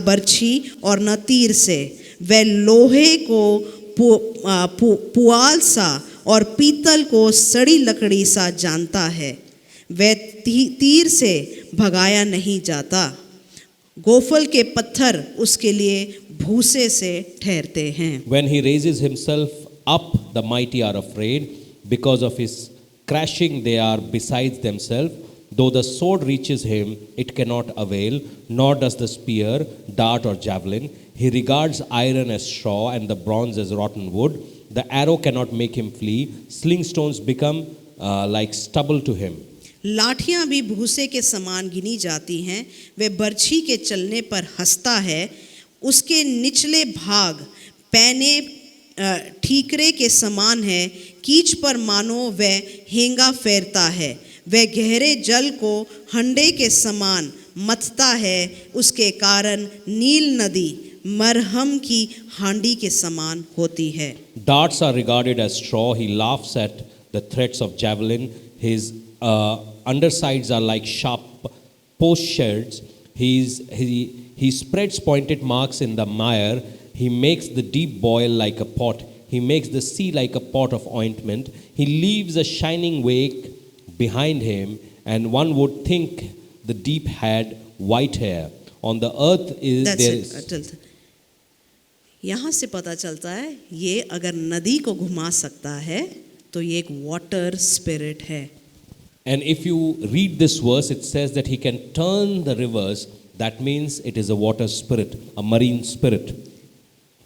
Speaker 1: बर्छी और न तीर से। वह लोहे को पुआल सा और पीतल को सड़ी लकड़ी सा जानता है। वह तीर से भगाया नहीं जाता। गोफल के पत्थर उसके लिए भूसे से ठहरते हैं।
Speaker 2: When he raises himself up, the mighty are afraid. Because of his crashing, they are besides themselves. Though the sword reaches him, it cannot avail, nor does the spear, dart, or javelin. He regards iron as straw and the bronze as rotten wood. The arrow cannot make him flee. Sling stones become like stubble to him.
Speaker 1: लाठियां भी भूसे के समान गिनी जाती हैं, वह बर्छी के चलने पर हंसता है, उसके निचले भाग पैने ठीकरे के समान है, कीच पर मानो वह हेंगा फेरता है, वह गहरे जल को हंडे के समान मथता है, उसके कारण नील नदी मरहम की हांडी के समान होती है.
Speaker 2: Darts are regarded as straw. He laughs at the threats of javelin. His undersides are like sharp potsherds. He spreads pointed marks in the mire. He makes the deep boil like a pot. He makes the sea like a pot of ointment. He leaves a shining wake behind him, and one would think the deep had white hair. On the earth is
Speaker 1: यहाँ से पता चलता है ये अगर नदी को घुमा सकता है तो ये एक वाटर स्पिरिट है.
Speaker 2: And if you read this verse, it says that he can turn the rivers. That means it is a water spirit, a marine spirit.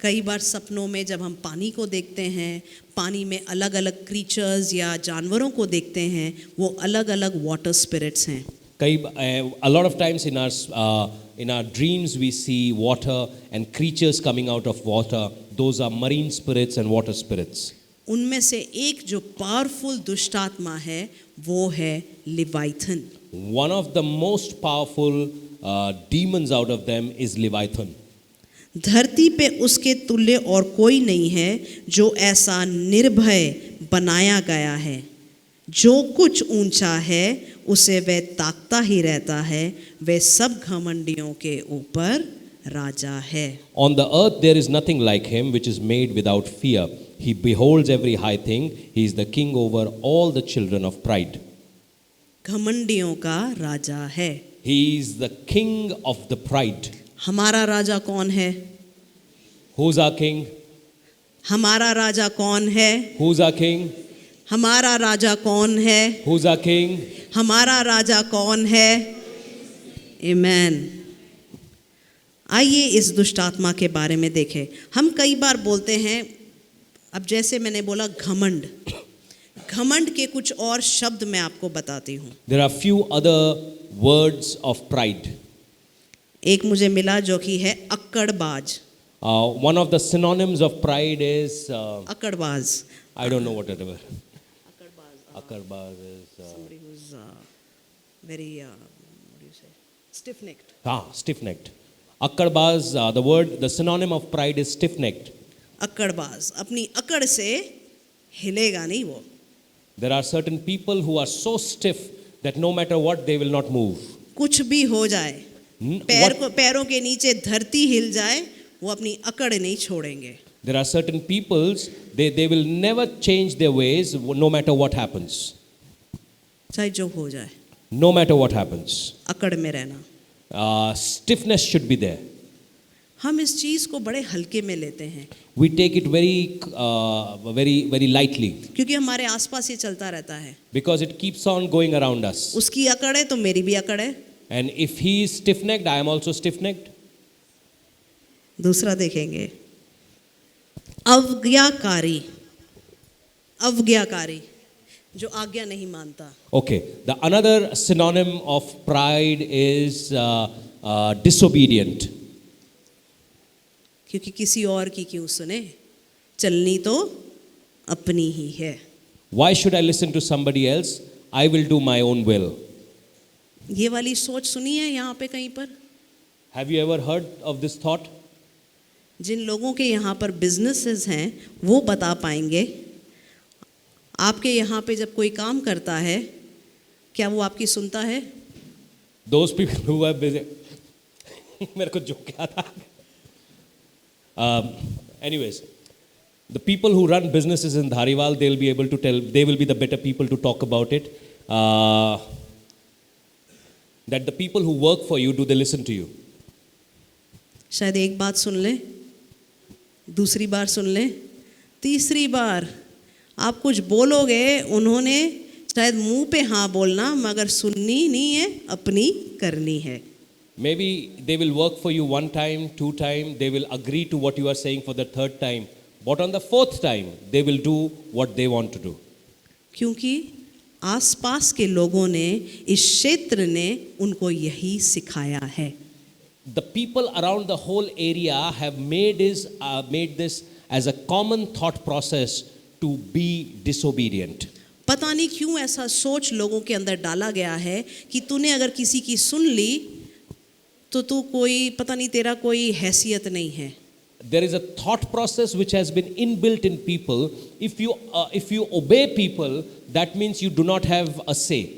Speaker 1: कई बार सपनों में जब हम पानी को देखते हैं, पानी में अलग अलग क्रीचर्स या जानवरों को देखते हैं, वो अलग अलग वाटर स्पिरिट्स हैं.
Speaker 2: A lot of times in our dreams we see water and creatures coming out of water. Those are marine spirits and water spirits.
Speaker 1: उनमें से एक जो पावरफुल दुष्ट आत्मा है वो है लिवाइथन.
Speaker 2: One of the most powerful demons out of them is Leviathan.
Speaker 1: धरती पे उसके तुल्य और कोई नहीं है जो ऐसा निर्भय बनाया गया है. जो कुछ ऊंचा है उसे वह ताकता ही रहता है, वह सब घमंडियों के ऊपर राजा है.
Speaker 2: On the earth there is nothing like him which is made without fear. He beholds every high thing. He is the king over all the children of pride.
Speaker 1: घमंडियों का राजा है.
Speaker 2: He is the king of the pride.
Speaker 1: हमारा राजा कौन है?
Speaker 2: Who's our king?
Speaker 1: हमारा राजा कौन है?
Speaker 2: Who's our king?
Speaker 1: हमारा राजा कौन है?
Speaker 2: Who's our king?
Speaker 1: हमारा राजा कौन है? आमेन. आइए इस दुष्ट आत्मा के बारे में देखें. हम कई बार बोलते हैं, अब जैसे मैंने बोला घमंड, घमंड के कुछ और शब्द मैं आपको बताती हूँ.
Speaker 2: There are few other words of pride.
Speaker 1: एक मुझे मिला जो कि है अक्कड़बाज.
Speaker 2: One of the synonyms of pride is
Speaker 1: अक्कड़बाज.
Speaker 2: I don't know whatever. Akkarbaz is
Speaker 1: somebody who's very what do you say, stiff-necked.
Speaker 2: Stiff-necked. Akkarbaz, the synonym of pride is stiff-necked.
Speaker 1: अक्कड़बाज, अपनी अकड़ से हिलेगा नहीं वो.
Speaker 2: There are certain people who are so stiff that no matter what they will not move.
Speaker 1: कुछ भी हो जाए, पैरों के नीचे धरती हिल जाए, वो अपनी अकड़ नहीं छोड़ेंगे.
Speaker 2: There are certain peoples, they will never change their ways no matter what happens.
Speaker 1: चाहे जो हो जाए,
Speaker 2: No matter what happens.
Speaker 1: अकड़ में रहना.
Speaker 2: Stiffness should be there.
Speaker 1: हम इस चीज़ को बड़े हल्के में लेते हैं.
Speaker 2: We take it very lightly.
Speaker 1: क्योंकि हमारे आसपास ये चलता रहता है.
Speaker 2: Because it keeps on going around us.
Speaker 1: उसकी अकड़ है तो मेरी भी अकड़ है.
Speaker 2: And if he is stiff-necked, I am also stiff-necked.
Speaker 1: दूसरा देखेंगे, अवज्ञाकारी. अवज्ञाकारी जो आज्ञा नहीं मानता.
Speaker 2: Okay, the another synonym of pride is disobedient.
Speaker 1: क्योंकि किसी और की क्यों सुने, चलनी तो अपनी ही है.
Speaker 2: Why should I listen to somebody else? I will do my own will.
Speaker 1: ये वाली सोच सुनी है यहाँ पे कहीं पर?
Speaker 2: Have you ever heard of this thought?
Speaker 1: जिन लोगों के यहाँ पर बिजनेसेस हैं वो बता पाएंगे. आपके यहाँ पे जब कोई काम करता है, क्या वो आपकी सुनता है?
Speaker 2: Those people who are busy. मेरे को जो क्या था. Anyways, the people who run businesses in Dhariwal, they will be able to tell. They will be the better people to talk about it. That the people who work for you, do they listen to you?
Speaker 1: शायद एक बात सुन ले, दूसरी बार सुन ले, तीसरी बार आप कुछ बोलोगे, उन्होंने शायद मुंह पे हाँ बोलना मगर सुननी नहीं है, अपनी करनी है.
Speaker 2: Maybe they will work for you one time, two time, they will agree to what you are saying for the third time. But on the fourth time, they will do what they want to do.
Speaker 1: क्योंकि आसपास के लोगों ने, इस क्षेत्र ने उनको यही सिखाया है.
Speaker 2: The people around the whole area have made this as a common thought process to be disobedient.
Speaker 1: पता नहीं क्यों ऐसा सोच लोगों के अंदर डाला गया है कि तूने अगर किसी की सुन ली तो तू कोई, पता नहीं, तेरा कोई हैसियत नहीं है.
Speaker 2: There is a thought process which has been inbuilt in people. If you obey people, that means you do not have a say.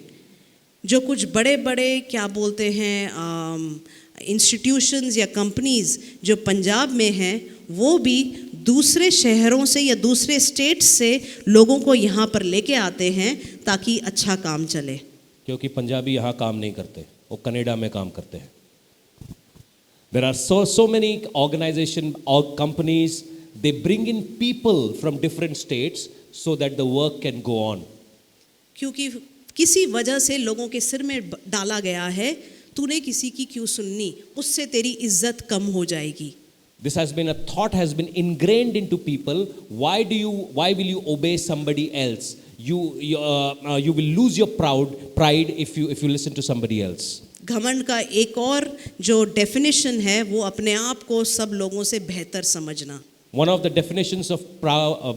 Speaker 1: जो कुछ बड़े बड़े क्या बोलते हैं इंस्टीट्यूशंस या कंपनीज जो पंजाब में हैं, वो भी दूसरे शहरों से या दूसरे स्टेट्स से लोगों को यहाँ पर लेके आते हैं ताकि अच्छा काम चले.
Speaker 2: क्योंकि पंजाबी यहाँ काम नहीं करते, वो कनाडा में काम करते हैं. There are so many organizations or companies, they bring in people from different states so that the work can go on.
Speaker 1: क्योंकि किसी वजह से लोगों के सिर में डाला गया है, तूने किसी की क्यों सुननी, उससे तेरी इज्जत कम हो जाएगी.
Speaker 2: This has been a thought has been ingrained into people. Why will you obey somebody else? You will lose your pride if you listen to somebody else.
Speaker 1: घमंड का एक और जो डेफिनेशन है वो अपने आप को सब लोगों से बेहतर समझना.
Speaker 2: One of the definitions of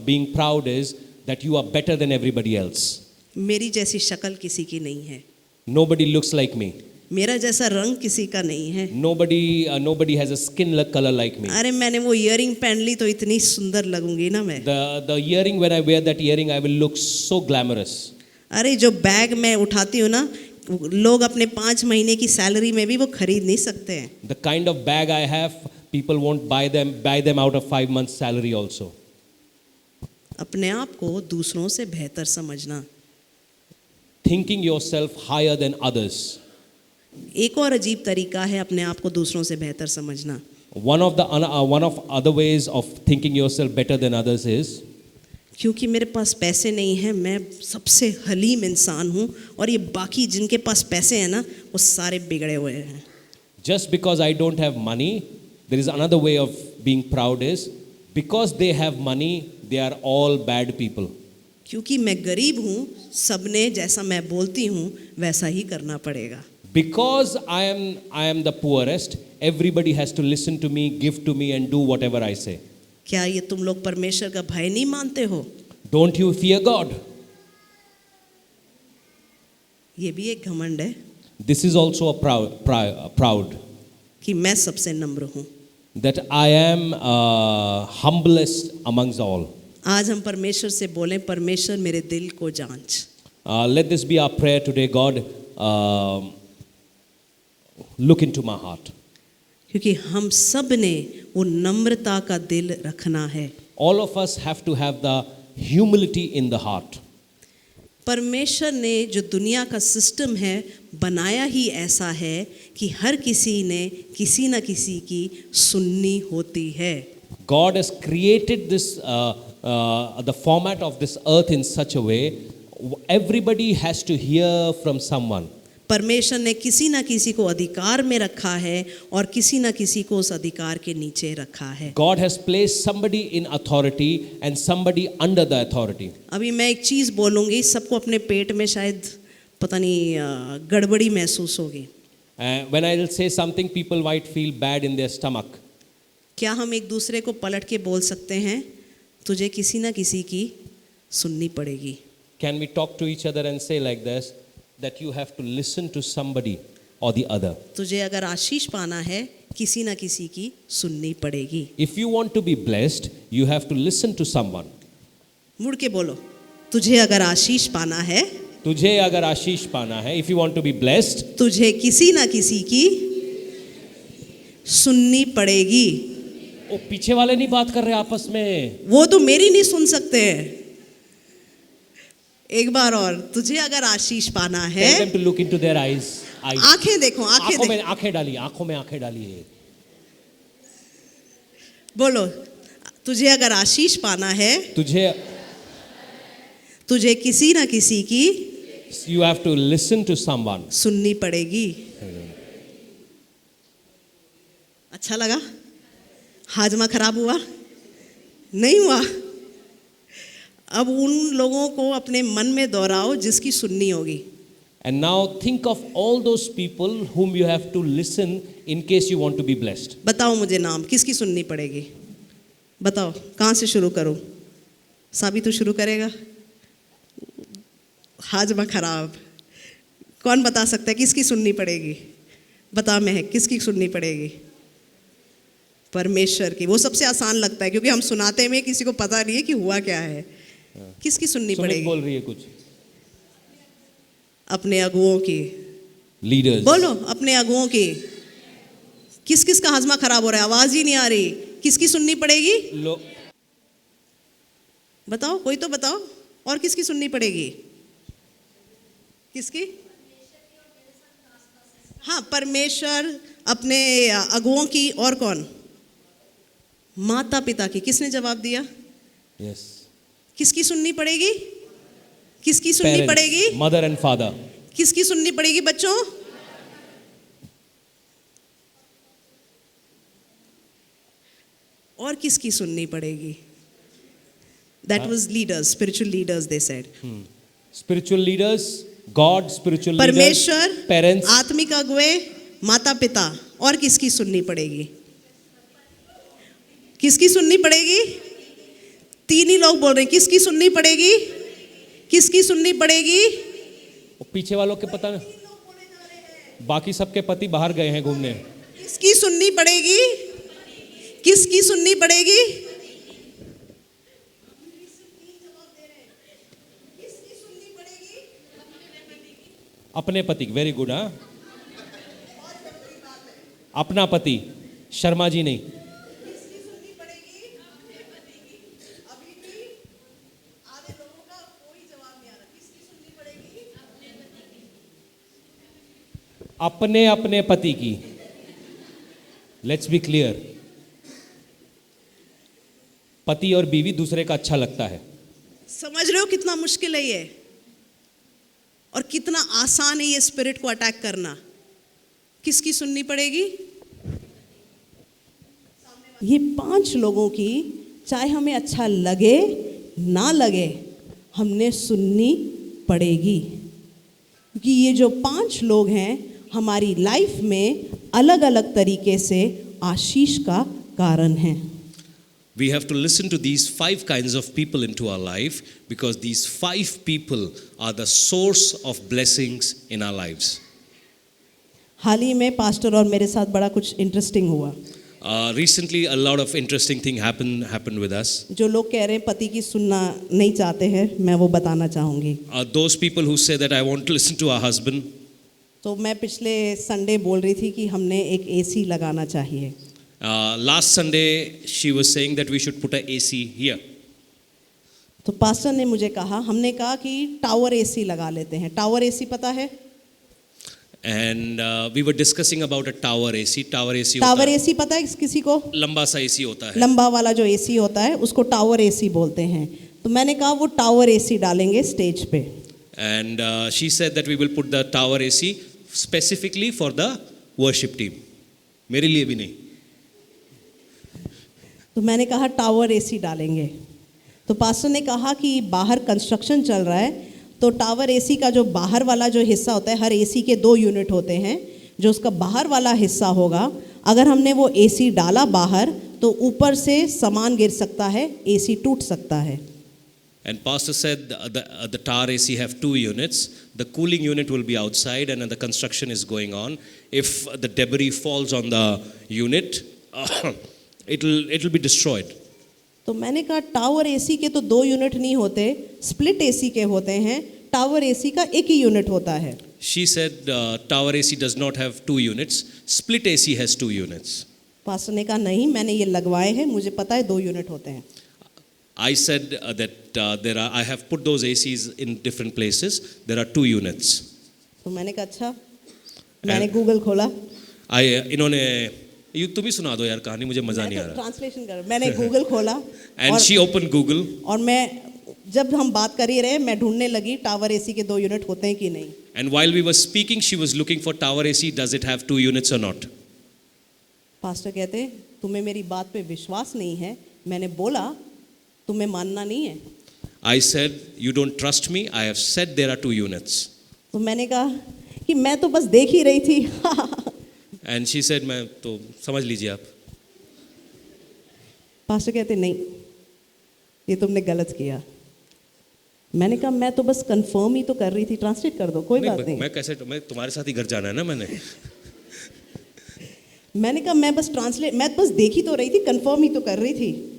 Speaker 2: being proud is that you are better than everybody else.
Speaker 1: मेरी जैसी शक्ल किसी की नहीं है.
Speaker 2: Nobody looks like me.
Speaker 1: मेरा जैसा रंग किसी का नहीं है.
Speaker 2: Nobody has a skin color like me.
Speaker 1: अरे मैंने वो इयरिंग पहन ली तो इतनी सुंदर लगूंगी ना मैं.
Speaker 2: The earring, when I wear that earring, I will look so glamorous.
Speaker 1: अरे जो बैग मैं उठाती हूँ ना, लोग अपने 5 महीने की सैलरी में भी वो खरीद नहीं सकते हैं.
Speaker 2: The kind of bag I have, people won't buy them out of 5 months salary also.
Speaker 1: अपने आप को दूसरों से बेहतर समझना.
Speaker 2: Thinking yourself higher than others.
Speaker 1: एक और अजीब तरीका है अपने आप को दूसरों से बेहतर समझना.
Speaker 2: One of other ways of thinking yourself better than others is,
Speaker 1: क्योंकि मेरे पास पैसे नहीं हैं, मैं सबसे हलीम इंसान हूँ और ये बाकी जिनके पास पैसे हैं ना वो सारे बिगड़े हुए हैं.
Speaker 2: just because I don't have money, there is another way of being proud is, because they have money, they are all bad people.
Speaker 1: क्योंकि मैं गरीब हूँ, सबने जैसा मैं बोलती हूँ वैसा ही करना पड़ेगा.
Speaker 2: Because I am the poorest, everybody has to listen to me, give to me and do whatever I say.
Speaker 1: क्या ये तुम लोग परमेश्वर का भय नहीं मानते हो?
Speaker 2: Don't you fear God?
Speaker 1: ये भी एक घमंड है
Speaker 2: This is also a proud
Speaker 1: कि मैं सबसे नम्र हूँ.
Speaker 2: that I am humblest amongst all.
Speaker 1: आज हम परमेश्वर से बोलें, परमेश्वर मेरे दिल को जांच.
Speaker 2: Let this be our prayer today. God, look into my heart.
Speaker 1: क्योंकि हम सब ने वो नम्रता का दिल रखना है.
Speaker 2: All of us have to have the humility in the heart.
Speaker 1: परमेश्वर ने जो दुनिया का सिस्टम है बनाया ही ऐसा है कि हर किसी ने किसी न किसी की सुननी होती है.
Speaker 2: God has created this, the format of this earth in such a way, everybody has to hear from someone.
Speaker 1: परमेश्वर ने किसी न किसी को अधिकार में रखा है और किसी न किसी को उस अधिकार के नीचे रखा है.
Speaker 2: God has placed somebody in authority and somebody under the authority.
Speaker 1: अभी मैं एक चीज़ बोलूँगी, सबको अपने पेट में शायद पता नहीं गड़बड़ी महसूस होगी.
Speaker 2: When I will say something, people might feel bad in their stomach.
Speaker 1: क्या हम एक दूसरे को पलट के बोल सकते हैं, तुझे किसी न किसी की सुननी पड़ेगी?
Speaker 2: Can we talk to each other and say like this, that you have to listen to somebody or the other?
Speaker 1: तुझे अगर आशीष पाना है, किसी न किसी की सुननी पड़ेगी.
Speaker 2: If you want to be blessed, you have to listen to someone.
Speaker 1: मुड़ के बोलो, तुझे अगर आशीष पाना है,
Speaker 2: तुझे अगर आशीष पाना है, if you want to be blessed,
Speaker 1: तुझे किसी न किसी की सुननी पड़ेगी.
Speaker 2: ओ पीछे वाले नहीं बात कर रहे आपस में.
Speaker 1: वो तो मेरी नहीं सुन सकते हैं. एक बार और, तुझे अगर आशीष पाना है,
Speaker 2: Tell them to look into their eyes.
Speaker 1: आंखें देखो, आंखें
Speaker 2: आंखों में
Speaker 1: देखो.
Speaker 2: आंखें डालिए, आंखों में आंखें डालिए.
Speaker 1: बोलो, तुझे अगर आशीष पाना है, तुझे किसी न किसी की
Speaker 2: you have to listen to someone.
Speaker 1: सुननी पड़ेगी. अच्छा लगा? हाजमा खराब हुआ? नहीं हुआ? अब उन लोगों को अपने मन में दोहराओ जिसकी सुननी होगी.
Speaker 2: And now think of all those people whom you have to listen in case you want to be blessed.
Speaker 1: बताओ मुझे नाम, किसकी सुननी पड़ेगी? बताओ, कहाँ से शुरू करूँ? साबी तो शुरू करेगा. हाजमा खराब. कौन बता सकता है किसकी सुननी पड़ेगी? बता महक, किसकी सुननी पड़ेगी? परमेश्वर की. वो सबसे आसान लगता है क्योंकि हम सुनाते में किसी को पता नहीं है कि हुआ क्या है. किसकी सुननी
Speaker 2: सुमित
Speaker 1: पड़ेगी?
Speaker 2: बोल रही है कुछ.
Speaker 1: अपने अगुओं की.
Speaker 2: Leaders.
Speaker 1: बोलो, अपने अगुओं की. किस किस का हाजमा खराब हो रहा है? आवाज ही नहीं आ रही. किसकी सुननी पड़ेगी? बताओ, कोई तो बताओ. और किसकी सुननी पड़ेगी? किसकी? हाँ, परमेश्वर, अपने अगुओं की. और कौन? माता पिता की. किसने जवाब दिया?
Speaker 2: Yes.
Speaker 1: किसकी सुननी पड़ेगी? किसकी सुननी
Speaker 2: Parents,
Speaker 1: पड़ेगी?
Speaker 2: mother and father.
Speaker 1: किसकी सुननी पड़ेगी बच्चों? और किसकी सुननी पड़ेगी? That was leaders, spiritual leaders, they said.
Speaker 2: Spiritual leaders, God, spiritual leaders,
Speaker 1: परमेश्वर,
Speaker 2: parents.
Speaker 1: आत्मिक अगुए, माता पिता. और किसकी सुननी पड़ेगी? किसकी सुननी पड़ेगी? तीन ही लोग बोल रहे हैं. किसकी सुननी पड़ेगी? किसकी सुननी पड़ेगी?
Speaker 2: पीछे वालों के पता नहीं. बाकी सबके पति बाहर गए हैं घूमने.
Speaker 1: किसकी सुननी पड़ेगी? किसकी सुननी पड़ेगी?
Speaker 2: अपने पति. Very good. हाँ, अपना पति. शर्मा जी नहीं. अपने अपने पति की. Let's be clear. पति और बीवी दूसरे का अच्छा लगता है.
Speaker 1: समझ रहे हो कितना मुश्किल है ये? और कितना आसान है ये स्पिरिट को अटैक करना? किसकी सुननी पड़ेगी? ये 5 लोगों की, चाहे हमें अच्छा लगे ना लगे, हमने सुननी पड़ेगी. क्योंकि ये जो 5 लोग हैं हमारी लाइफ में अलग अलग तरीके से आशीष का कारण हैं.
Speaker 3: We have to listen to these 5 kinds of people into our life because these 5 people are the source of blessings in our lives.
Speaker 1: हाल ही में पास्टर और मेरे साथ बड़ा कुछ इंटरेस्टिंग हुआ.
Speaker 3: Recently, a lot of interesting thing happened with us.
Speaker 1: जो लोग कह रहे हैं पति की सुनना नहीं चाहते हैं, मैं वो बताना चाहूँगी.
Speaker 3: Those people who say that I want to listen to our husband.
Speaker 1: तो मैं पिछले संडे बोल रही थी कि हमने एक एसी लगाना चाहिए.
Speaker 3: Last Sunday, she was saying that we should put a AC here.
Speaker 1: तो पास्टर ने मुझे कहा, हमने कहा कि टावर एसी लगा लेते हैं. टावर एसी पता है?
Speaker 3: And we were discussing about a tower AC. Tower AC
Speaker 1: tower AC पता है किसी को?
Speaker 3: लंबा सा AC होता है.
Speaker 1: लंबा वाला जो एसी होता है उसको टावर एसी बोलते हैं. तो मैंने कहा वो टावर एसी डालेंगे स्टेज पे.
Speaker 3: And she said that we will put the tower AC specifically for the worship team. मेरे लिए भी नहीं.
Speaker 1: तो मैंने कहा टावर एसी डालेंगे. तो पास्टर ने कहा कि बाहर कंस्ट्रक्शन चल रहा है, तो टावर एसी का जो बाहर वाला जो हिस्सा होता है, हर एसी के 2 यूनिट होते हैं, जो उसका बाहर वाला हिस्सा होगा, अगर हमने वो एसी डाला बाहर तो ऊपर से सामान गिर सकता है, एसी टूट सकता है.
Speaker 3: And pastor said the tower AC have 2 units. The cooling unit will be outside and the construction is going on. If the debris falls on the unit, it'll be destroyed.
Speaker 1: तो मैंने कहा tower AC के तो 2 unit नहीं होते, split AC के होते हैं. टावर एसी का एक ही यूनिट होता है.
Speaker 3: She said tower AC does not have 2 units. Split AC has 2 units.
Speaker 1: Pastor ने कहा नहीं, मैंने ये लगवाए हैं, मुझे पता है 2 यूनिट होते हैं.
Speaker 3: I said that I have put those ACs in different places. There are 2 units.
Speaker 1: तो मैंने कहा अच्छा. मैंने गूगल खोला.
Speaker 3: इन्होंने तुम ही सुना दो यार कहानी, मुझे मजा नहीं आ रहा.
Speaker 1: ट्रांसलेशन कर. मैंने गूगल खोला.
Speaker 3: And she opened Google.
Speaker 1: और मैं जब हम बात कर ही रहे, मैं ढूंढने लगी टावर एसी के 2 यूनिट होते हैं कि नहीं.
Speaker 3: And while we were speaking, she was looking for tower AC. Does it have 2 units or not?
Speaker 1: Pastor कहते तुम्हें मेरी बात पे विश्वास नहीं है, मैंने बोला तुम्हें मानना नहीं है।
Speaker 3: I said, you don't trust me. I have said there are 2 units.
Speaker 1: तो मैंने कहा कि मैं तो बस देख ही रही थी।
Speaker 3: And she said, मैं तो समझ लीजिए आप।
Speaker 1: पास्टर कहते नहीं, ये तुमने गलत किया। मैंने कहा मैं तो बस कंफर्म ही तो कर रही थी, ट्रांसलेट कर दो, कोई बात नहीं।
Speaker 3: मैं कैसे, मैं तुम्हारे साथ ही घर जाना है ना मैंने।
Speaker 1: मैंने कहा मैं बस देख ही तो रही थी, कंफर्म ही तो कर रही थी।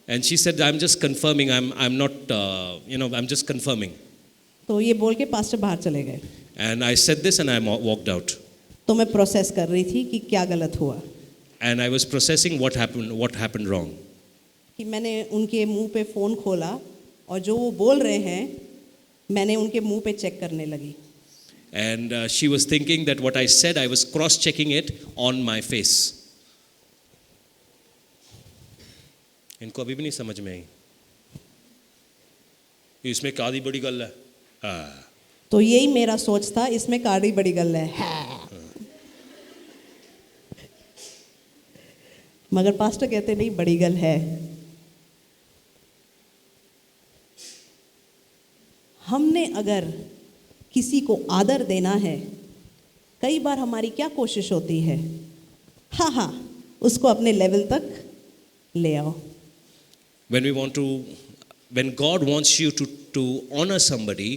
Speaker 3: And she said, I'm just confirming. I'm not, I'm just confirming.
Speaker 1: तो ये बोल के पास्टर बाहर चले गए।
Speaker 3: And I said this and I walked out.
Speaker 1: तो मैं प्रोसेस कर रही थी कि क्या गलत हुआ।
Speaker 3: And I was processing what happened wrong.
Speaker 1: कि मैंने उनके मुंह पे फ़ोन खोला और जो वो बोल रहे हैं मैंने उनके मुंह पे चेक करने लगी।
Speaker 3: And she was thinking that what I said, I was cross-checking it on my face. इनको अभी भी नहीं समझ में आई। इसमें कादी बड़ी गल है। हाँ।
Speaker 1: तो यही मेरा सोच था, इसमें काड़ी बड़ी गल है। मगर पास्टर कहते नहीं, बड़ी गल है। हमने अगर किसी को आदर देना है, कई बार हमारी क्या कोशिश होती है, हाँ उसको अपने लेवल तक ले आओ।
Speaker 3: When God wants you to honor somebody,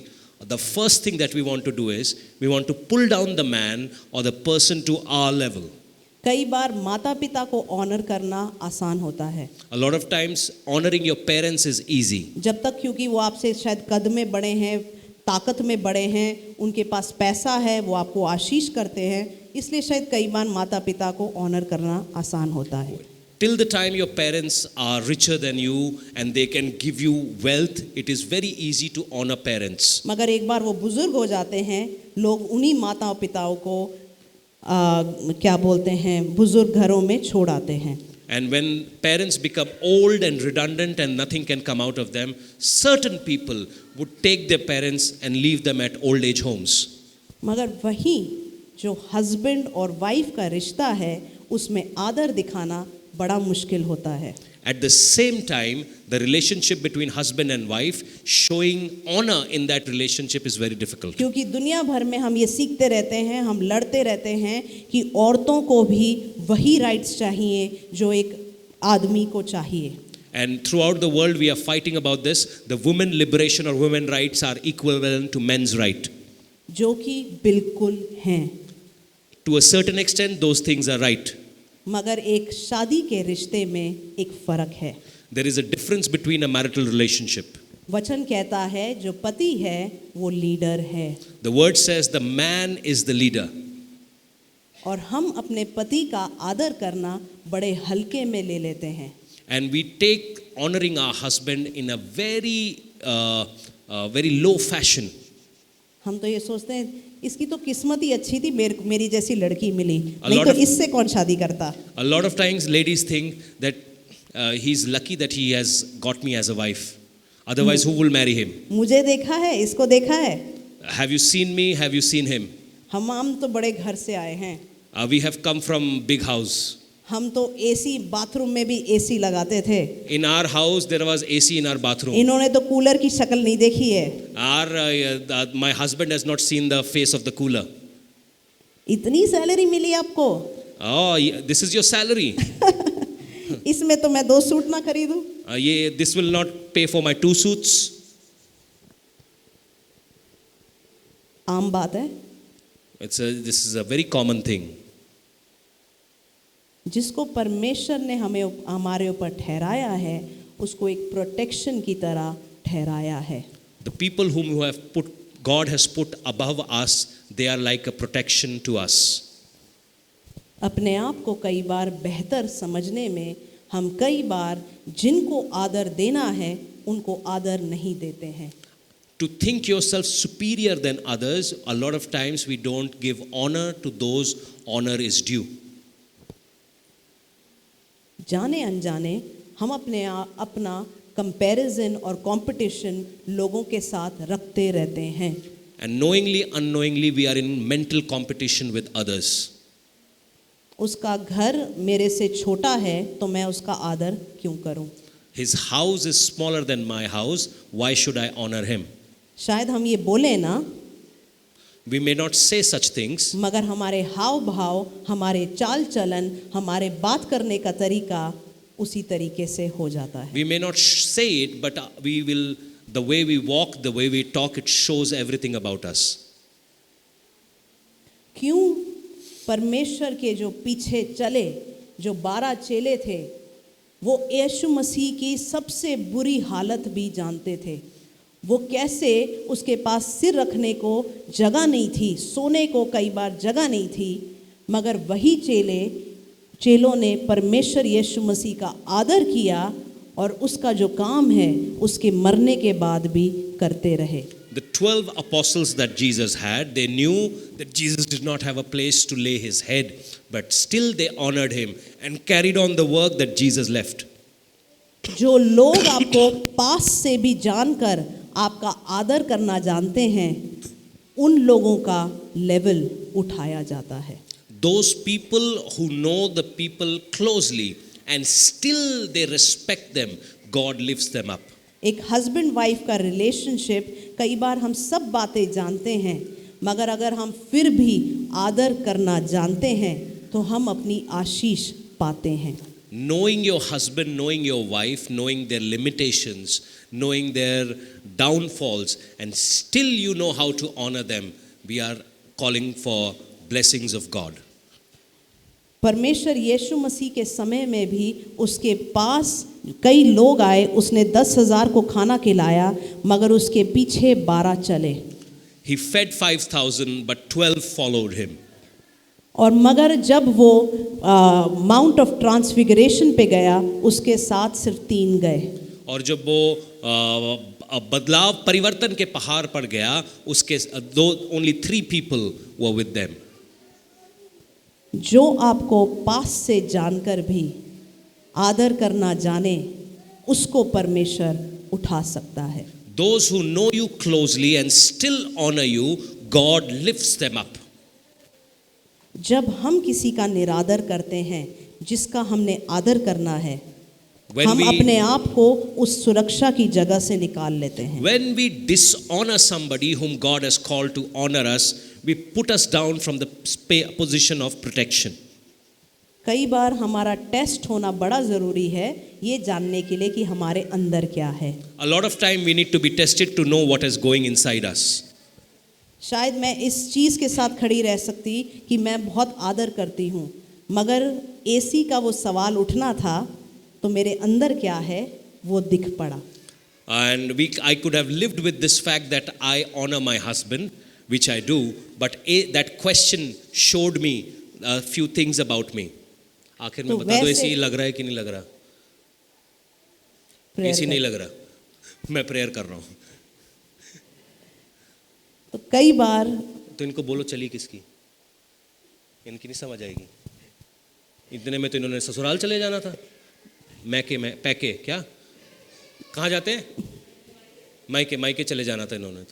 Speaker 3: the first thing that we want to do is we want to pull down the man or the person to our level.
Speaker 1: कई बार माता पिता को ऑनर करना आसान होता है।
Speaker 3: A lot of times honoring your parents is easy.
Speaker 1: जब तक क्योंकि वो आपसे शायद कद में बड़े हैं, ताकत में बड़े हैं, उनके पास पैसा है, वो आपको आशीष करते हैं, इसलिए शायद कई बार माता पिता को ऑनर करना आसान होता है।
Speaker 3: Till the time your parents are richer than you and they can give you wealth, it is very easy to honor parents.
Speaker 1: मगर एक बार वो बुजुर्ग हो जाते हैं, लोग उन्हीं माता पिताओं को क्या बोलते हैं, बुजुर्ग घरों में छोड़ आते हैं।
Speaker 3: And when parents become old and redundant and nothing can come out of them, certain people would take their parents and leave them at old age homes.
Speaker 1: मगर वही जो हस्बैंड और वाइफ का रिश्ता है, उसमें आदर दिखाना बड़ा मुश्किल होता है।
Speaker 3: At the same time, the relationship between husband and wife, showing honor in that relationship is very difficult.
Speaker 1: क्योंकि दुनिया भर में हम ये सीखते रहते हैं, हम लड़ते रहते हैं कि औरतों को भी वही राइट्स चाहिए जो एक आदमी को चाहिए।
Speaker 3: And throughout the world we are fighting about this. The women liberation or women rights are equivalent to men's right.
Speaker 1: जो कि बिल्कुल हैं।
Speaker 3: To a certain extent, those things are right.
Speaker 1: मगर एक शादी के रिश्ते में एक फर्क है।
Speaker 3: There is a difference between a marital relationship.
Speaker 1: वचन कहता है जो पति है वो लीडर है।
Speaker 3: The word says the man is the leader.
Speaker 1: और हम अपने पति का आदर करना बड़े हल्के में ले लेते हैं।
Speaker 3: And we take honoring our husband in a very low fashion.
Speaker 1: हम तो ये सोचते हैं इसकी तो किस्मत ही अच्छी थी, मेरी जैसी लड़की मिली,
Speaker 3: A
Speaker 1: नहीं
Speaker 3: lot
Speaker 1: तो
Speaker 3: of-
Speaker 1: इससे कौन शादी करता।
Speaker 3: A lot of times ladies think that he's lucky that he has got me as a wife. Otherwise, who will marry him?
Speaker 1: मुझे देखा है, इसको देखा है,
Speaker 3: Have you seen me? Have you seen him?
Speaker 1: हम तो बड़े घर से आए हैं,
Speaker 3: We have come from big house.
Speaker 1: हम तो एसी, बाथरूम में भी एसी लगाते थे।
Speaker 3: In our house, there was AC in our bathroom.
Speaker 1: इन्होंने तो कूलर की शक्ल नहीं देखी है।
Speaker 3: My husband has not seen the face of the cooler.
Speaker 1: इतनी सैलरी मिली आपको,
Speaker 3: Oh, this is your salary.
Speaker 1: इसमें तो मैं 2 सूट ना खरीदूं।
Speaker 3: This will not pay for my 2 suits.
Speaker 1: आम बात है।
Speaker 3: This is a very common thing.
Speaker 1: जिसको परमेश्वर ने हमारे ऊपर ठहराया है, उसको एक प्रोटेक्शन की तरह ठहराया है।
Speaker 3: The people whom God has put above us, they are like a protection to us.
Speaker 1: अपने आप को कई बार बेहतर समझने में हम कई बार जिनको आदर देना है उनको आदर नहीं देते हैं।
Speaker 3: To think yourself superior than others, a lot of times we don't give honor to those honor is due.
Speaker 1: जाने अनजाने हम अपना कंपैरिजन और कंपटीशन लोगों के साथ रखते रहते हैं।
Speaker 3: And knowingly, unknowingly, we are in mental competition with others.
Speaker 1: उसका घर मेरे से छोटा है तो मैं उसका आदर क्यों करूं?
Speaker 3: His house is smaller than my house. Why should I honor him?
Speaker 1: शायद हम ये बोले ना,
Speaker 3: We may not say such things,
Speaker 1: मगर हमारे हाव भाव, हमारे चाल चलन, हमारे बात करने का तरीका उसी तरीके से हो जाता है.
Speaker 3: we may not say it, but we will, the way we walk, the way we talk, it shows everything about us.
Speaker 1: क्यों परमेश्वर के जो पीछे चले, जो 12 चेले थे, वो यीशु मसीह की सबसे बुरी हालत भी जानते थे. वो कैसे उसके पास सिर रखने को जगह नहीं थी, सोने को कई बार जगह नहीं थी, मगर वही चेलों ने परमेश्वर यीशु मसीह का आदर किया और उसका जो काम है उसके मरने के बाद भी करते रहे.
Speaker 3: The 12 apostles that Jesus had, they knew that Jesus did not have a place to lay his head, but still they honored him and carried on the work that Jesus left.
Speaker 1: जो लोग आपको पास से भी जानकर आपका आदर करना जानते हैं, उन लोगों का लेवल उठाया जाता है.
Speaker 3: Those people who know the people closely and still they respect them, God lifts them up.
Speaker 1: एक हस्बैंड वाइफ का रिलेशनशिप, कई बार हम सब बातें जानते हैं, मगर अगर हम फिर भी आदर करना जानते हैं तो हम अपनी आशीष पाते हैं.
Speaker 3: Knowing your husband, knowing your wife, knowing their limitations, knowing their downfalls, and still you know how to honor them, we are calling for blessings of God.
Speaker 1: परमेश्वर यीशु मसीह के समय में भी उसके पास कई लोग आए, उसने 10,000 को खाना खिलाया, मगर उसके पीछे 12 चले.
Speaker 3: He fed 5,000, but 12 followed him.
Speaker 1: और मगर जब वो माउंट ऑफ ट्रांसफिगरेशन पे गया, उसके साथ सिर्फ 3 गए.
Speaker 3: और जब वो बदलाव परिवर्तन के पहाड़ पर गया, उसके only 3 people were with them.
Speaker 1: जो आपको पास से जानकर भी आदर करना जाने, उसको परमेश्वर उठा सकता है.
Speaker 3: Those who know you closely and still honor you, God lifts them up.
Speaker 1: जब हम किसी का निरादर करते हैं जिसका हमने आदर करना है, हम अपने आप को उस सुरक्षा की जगह से निकाल लेते हैं.
Speaker 3: When we dishonor somebody whom God has called to honor us, we put us down from the position of protection.
Speaker 1: कई बार हमारा टेस्ट होना बड़ा ज़रूरी है ये जानने के लिए कि हमारे अंदर क्या है.
Speaker 3: A lot of time we need to be tested to know what is going inside us.
Speaker 1: शायद मैं इस चीज़ के साथ खड़ी रह सकती कि मैं बहुत आदर करती हूँ, मगर एसी का वो सवाल उठना था तो मेरे अंदर क्या है वो दिख पड़ा.
Speaker 3: And I could have lived with this fact that I honor my husband, which I do, but that question showed me a few things about me. आखिर में बता दो ऐसी लग रहा है कि नहीं लग रहा? ऐसी नहीं लग रहा. मैं प्रेयर कर रहा हूँ.
Speaker 1: तो कई बार
Speaker 3: तो इनको बोलो चली किसकी, इनकी नहीं समझ आएगी. इतने में तो इन्होंने ससुराल चले जाना था. पैके क्या, कहाँ जाते हैं? मायके चले जाना था इन्होंने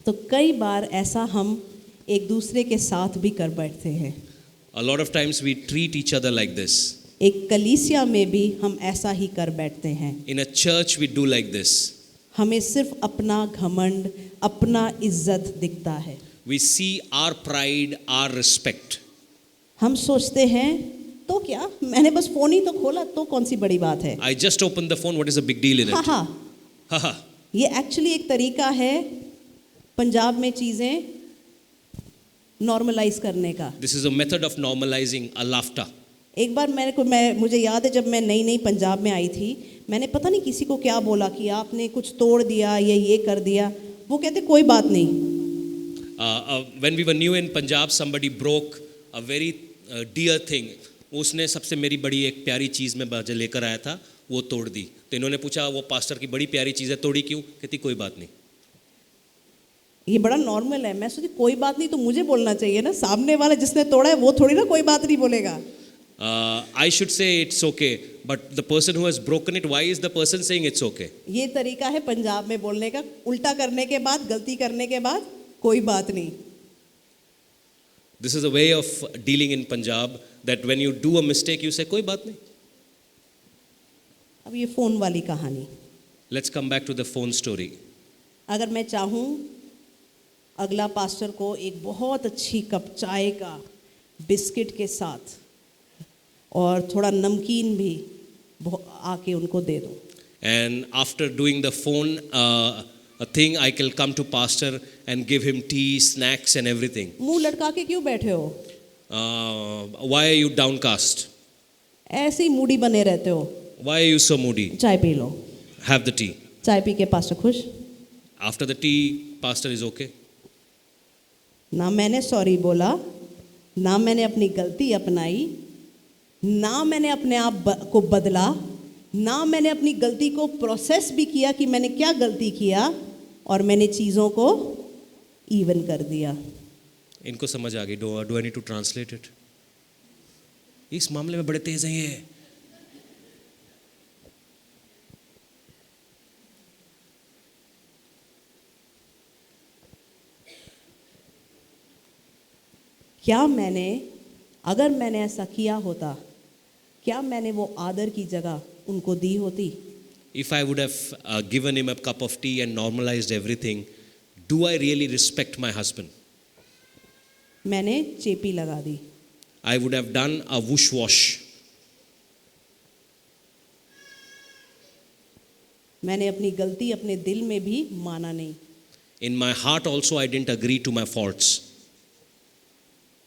Speaker 1: तो कई बार ऐसा हम एक दूसरे के साथ भी कर बैठते हैं.
Speaker 3: A lot of times we treat each other like this.
Speaker 1: एक कलीसिया में भी हम ऐसा ही कर बैठते हैं.
Speaker 3: In a church we do like this.
Speaker 1: हमें सिर्फ अपना घमंड, अपना इज्जत दिखता है.
Speaker 3: We see our pride, our respect.
Speaker 1: हम सोचते हैं तो क्या, मैंने बस फोन ही तो खोला तो कौन सी बड़ी बात है.
Speaker 3: I just opened the phone, what is the big deal in it?
Speaker 1: हाँ. ये एक्चुअली एक तरीका है पंजाब में चीज़ें नॉर्मलाइज करने का.
Speaker 3: This is a method of normalizing a laughter.
Speaker 1: एक बार मुझे याद है जब मैं नई पंजाब में आई थी, मैंने पता नहीं किसी को क्या बोला कि आपने कुछ तोड़ दिया या ये कर दिया. वो कहते कोई बात नहीं.
Speaker 3: When we were new in Punjab, somebody broke a very dear thing. उसने सबसे मेरी बड़ी एक प्यारी चीज़ में लेकर आया था, वो तोड़ दी. तो इन्होंने पूछा वो पास्टर की बड़ी प्यारी चीज़ है, तोड़ी क्यों? कहती कोई बात नहीं.
Speaker 1: ये बड़ा नॉर्मल है. मैं सोची कोई बात नहीं तो मुझे बोलना चाहिए ना, सामने वाला जिसने तोड़ा है वो थोड़ी ना कोई बात नहीं बोलेगा.
Speaker 3: I should say it's okay, but the person who has broken it, why is the person saying it's okay?
Speaker 1: ये तरीका है पंजाब में बोलने का, उल्टा करने के बाद, गलती करने के बाद कोई बात नहीं.
Speaker 3: This is a way of dealing in Punjab that when you do a mistake, you say, कोई बात नहीं.
Speaker 1: अब ये फ़ोन वाली कहानी,
Speaker 3: Let's come back to the phone story.
Speaker 1: अगर मैं चाहूँ अगला पास्टर को एक बहुत अच्छी कप चाय का बिस्किट के साथ और थोड़ा नमकीन भी आके उनको दे दूँ.
Speaker 3: And after doing the phone a thing, I can come to pastor and give him tea, snacks and everything.
Speaker 1: मुंह लटका के क्यों बैठे हो?
Speaker 3: Why are you downcast?
Speaker 1: ऐसे ही मूडी बने रहते हो.
Speaker 3: Why are you so moody?
Speaker 1: चाय P low.
Speaker 3: Have the tea.
Speaker 1: चाय पी के पास्टर खुश.
Speaker 3: After the tea, pastor is okay.
Speaker 1: ना मैंने सॉरी बोला, ना मैंने अपनी गलती अपनाई, ना मैंने अपने आप को बदला, ना मैंने अपनी गलती को प्रोसेस भी किया कि मैंने क्या गलती किया, और मैंने चीज़ों को इवन कर दिया.
Speaker 3: इनको समझ आ गई. Do I need to translate it? इस मामले में बड़े तेज हैं ये.
Speaker 1: क्या मैंने, अगर मैंने ऐसा किया होता, क्या मैंने वो आदर की जगह उनको दी होती?
Speaker 3: If I would have given him a cup of tea and normalized everything, do I really respect my husband?
Speaker 1: मैंने चेपी लगा दी.
Speaker 3: I would have done a whoosh wash.
Speaker 1: मैंने अपनी गलती अपने दिल में भी माना नहीं.
Speaker 3: In my heart also I didn't agree to my faults.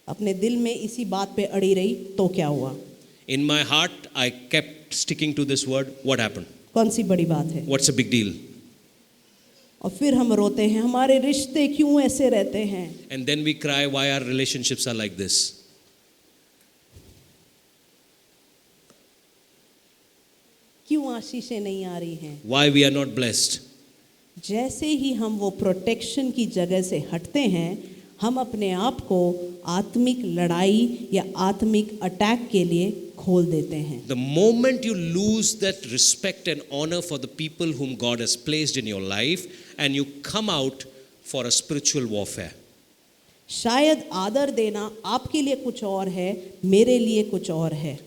Speaker 1: अपने दिल में इसी बात पे अड़ी रही तो क्या हुआ?
Speaker 3: In my heart I kept sticking to this word. What happened?
Speaker 1: कौन सी बड़ी बात है?
Speaker 3: What's a big deal?
Speaker 1: और फिर हम रोते हैं, हमारे रिश्ते क्यों ऐसे रहते हैं?
Speaker 3: And then we cry, why our relationships are like this?
Speaker 1: क्यों आशीषें नहीं आ रही हैं?
Speaker 3: Why we are not blessed?
Speaker 1: जैसे ही हम वो प्रोटेक्शन की जगह से हटते हैं, हम अपने आप को आत्मिक लड़ाई या आत्मिक अटैक के लिए खोल देते हैं.
Speaker 3: The moment you lose that respect and honor for the people whom God has placed in your life and you come out for a spiritual warfare.
Speaker 1: शायद आदर देना आपके लिए कुछ और है, मेरे लिए कुछ और है.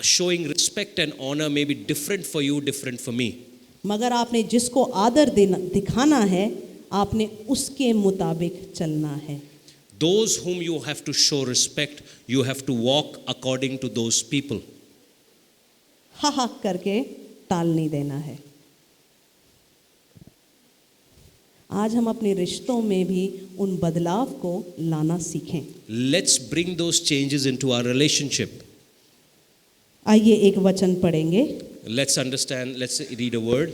Speaker 3: Showing respect and honor may be different for you, different for me.
Speaker 1: मगर आपने जिसको आदर देना दिखाना है, आपने उसके मुताबिक चलना है.
Speaker 3: Those whom you have to show respect, you have to walk according to those people.
Speaker 1: हा हा करके ताल नहीं देना है. आज हम अपने रिश्तों में भी उन बदलाव को लाना सीखें.
Speaker 3: Let's bring those changes into our relationship.
Speaker 1: आइए एक वचन पढ़ेंगे.
Speaker 3: Let's understand, let's read a word.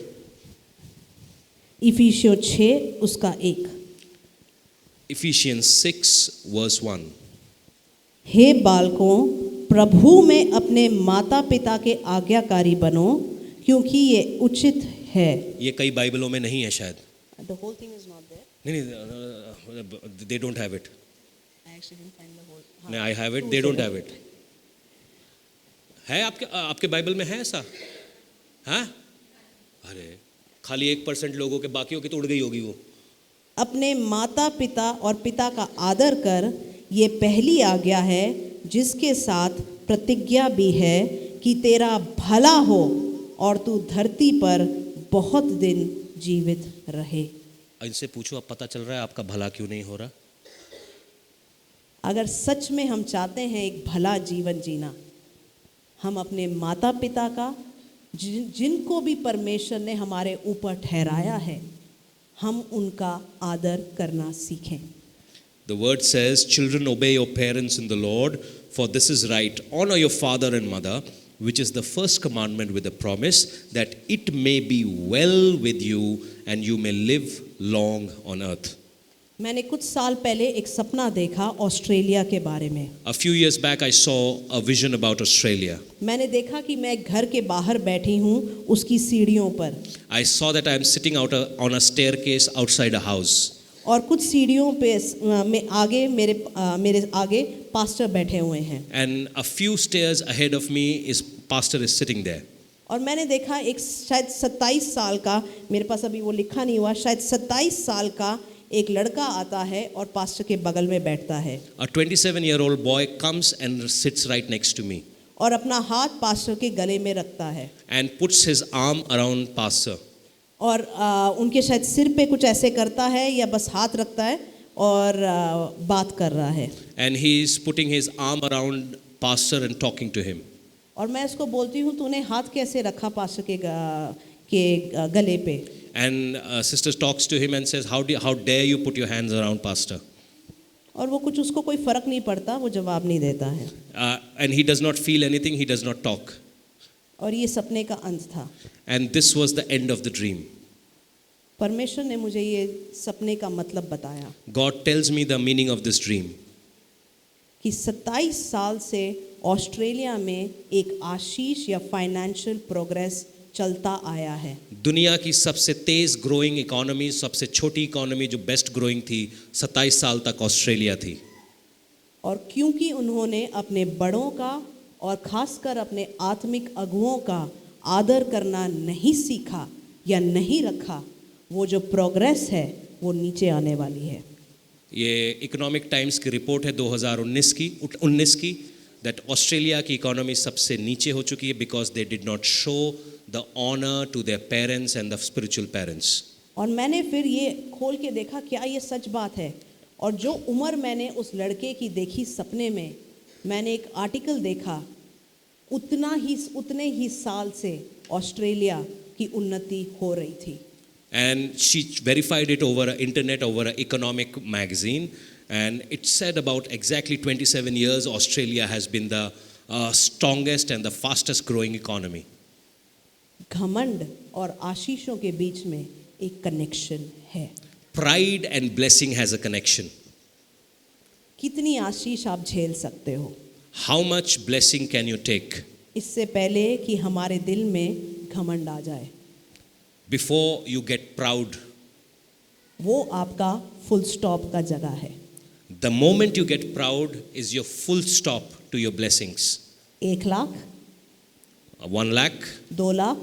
Speaker 1: इफिसियों 6 उसका 1.
Speaker 3: Ephesians 6 verse 1.
Speaker 1: हे बालकों, प्रभु में अपने माता पिता के आज्ञाकारी बनो, क्योंकि ये उचित है.
Speaker 3: ये कई बाइबलों में नहीं है शायद.
Speaker 1: The whole thing is not there.
Speaker 3: नहीं, they don't have it.
Speaker 1: I actually didn't find the whole.
Speaker 3: नहीं, I have it, they don't have it. है आपके बाइबल में है ऐसा? हाँ? अरे खाली 1% लोगों के, बाकियों की तो उड़ गई होगी वो.
Speaker 1: अपने माता पिता और पिता का आदर कर, ये पहली आज्ञा है, जिसके साथ प्रतिज्ञा भी है कि तेरा भला हो और तू धरती पर बहुत दिन जीवित रहे.
Speaker 3: इनसे पूछो, अब पता चल रहा है आपका भला क्यों नहीं हो रहा?
Speaker 1: अगर सच में हम चाहते हैं एक भला जीवन जीना, हम अपने माता पिता का, जिनको भी परमेश्वर ने हमारे ऊपर ठहराया है, हम उनका आदर करना सीखें.
Speaker 3: The word says, children, obey your parents in the Lord, for this is right. Honor your father and mother, which is the first commandment with a promise, that it may be well with you and you may live long on earth.
Speaker 1: मैंने कुछ साल पहले एक सपना देखा Australia के बारे में.
Speaker 3: A few years back, I saw a vision about Australia.
Speaker 1: मैंने देखा कि मैं घर के बाहर बैठी हूँ उसकी सीढ़ियों पर.
Speaker 3: I saw that I am sitting on a staircase outside a house.
Speaker 1: और कुछ सीढ़ियों पे में आगे मेरे आगे पास्टर बैठे हुए हैं.
Speaker 3: And a few stairs ahead of me pastor is sitting there.
Speaker 1: और मैंने देखा एक शायद 27 साल का, मेरे पास अभी वो लिखा नहीं हुआ, शायद 27 साल का एक लड़का आता है और पास्टर के बगल में बैठता है
Speaker 3: A 27-year-old boy comes and sits right next to me
Speaker 1: और अपना हाथ पास्टर के गले में रखता है
Speaker 3: and puts his arm around pastor.
Speaker 1: और उनके शायद सिर पे कुछ ऐसे करता है या बस हाथ रखता है और बात कर रहा है
Speaker 3: And he is putting his arm around pastor and talking to him.
Speaker 1: और मैं इसको बोलती हूँ तूने हाथ कैसे रखा पास्टर के गले पे
Speaker 3: And sister talks to him and says, how dare you put your hands around pastor?
Speaker 1: और वो कुछ उसको कोई फर्क नहीं पड़ता वो जवाब नहीं देता है
Speaker 3: And he does not feel anything, he does not talk.
Speaker 1: और ये सपने का अंत था
Speaker 3: And this was the end of the dream.
Speaker 1: परमेश्वर ने मुझे ये सपने का मतलब बताया
Speaker 3: God tells me the meaning of this dream.
Speaker 1: कि 27 साल से ऑस्ट्रेलिया में एक आशीष या फाइनेंशियल प्रोग्रेस चलता आया है
Speaker 3: दुनिया की सबसे तेज ग्रोइंग इकोनॉमी, सबसे छोटी इकोनॉमी जो बेस्ट ग्रोइंग थी, 27 साल तक ऑस्ट्रेलिया थी.
Speaker 1: और क्योंकि उन्होंने अपने बड़ों का और खासकर अपने आत्मिक अगुओं का आदर करना नहीं सीखा या नहीं रखा, वो जो प्रोग्रेस है वो नीचे आने वाली है.
Speaker 3: ये इकोनॉमिक टाइम्स की रिपोर्ट है 2019 की दैट ऑस्ट्रेलिया की इकोनॉमी सबसे नीचे हो चुकी है because they did not show the honour to their parents and the spiritual parents.
Speaker 1: और मैंने फिर ये खोल के देखा क्या ये सच बात है. और जो उम्र मैंने उस लड़के की देखी सपने में, मैंने एक आर्टिकल देखा, उतने ही साल से ऑस्ट्रेलिया की उन्नति हो रही थी.
Speaker 3: And she verified it over internet, over an economic magazine, and it said about exactly 27 years Australia has been the strongest and the fastest growing economy.
Speaker 1: घमंड और आशीषों के बीच में एक कनेक्शन है.
Speaker 3: Pride and blessing has a connection.
Speaker 1: कितनी आशीष आप झेल सकते हो
Speaker 3: How much blessing can you take
Speaker 1: इससे पहले कि हमारे दिल में घमंड आ जाए.
Speaker 3: before you get proud?
Speaker 1: वो आपका फुल स्टॉप का जगह है.
Speaker 3: The moment you get proud is your full stop to your blessings.
Speaker 1: 1 lakh,
Speaker 3: 1 lakh,
Speaker 1: 2 lakh,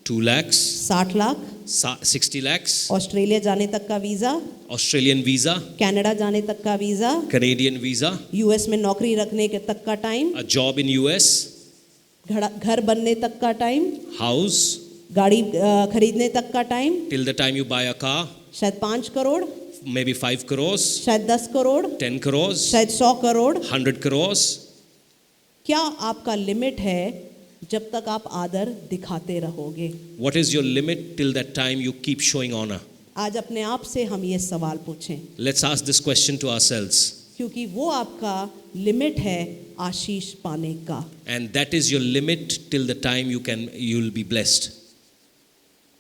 Speaker 3: 2 lakhs,
Speaker 1: 60 lakh,
Speaker 3: 60 lakhs,
Speaker 1: Australia जाने तक का वीज़ा,
Speaker 3: Australian visa,
Speaker 1: कनाडा जाने तक का वीज़ा,
Speaker 3: Canadian visa,
Speaker 1: यूएस में नौकरी रखने के तक का time,
Speaker 3: a job in US,
Speaker 1: घर बनने तक का टाइम,
Speaker 3: house,
Speaker 1: गाड़ी खरीदने तक का time,
Speaker 3: till the time you buy a car,
Speaker 1: शायद 5 करोड़,
Speaker 3: maybe 5 crores,
Speaker 1: शायद 10 करोड़,
Speaker 3: 10 crores,
Speaker 1: शायद 100 करोड़.
Speaker 3: 100 crores.
Speaker 1: क्या आपका लिमिट है जब तक आप आदर दिखाते रहोगे?
Speaker 3: What is your limit till that time you keep showing honor?
Speaker 1: आज अपने आप से हम ये सवाल पूछें
Speaker 3: Let's ask this question to ourselves.
Speaker 1: क्योंकि वो आपका लिमिट है आशीष पाने का.
Speaker 3: And that is your limit till the time you'll be blessed.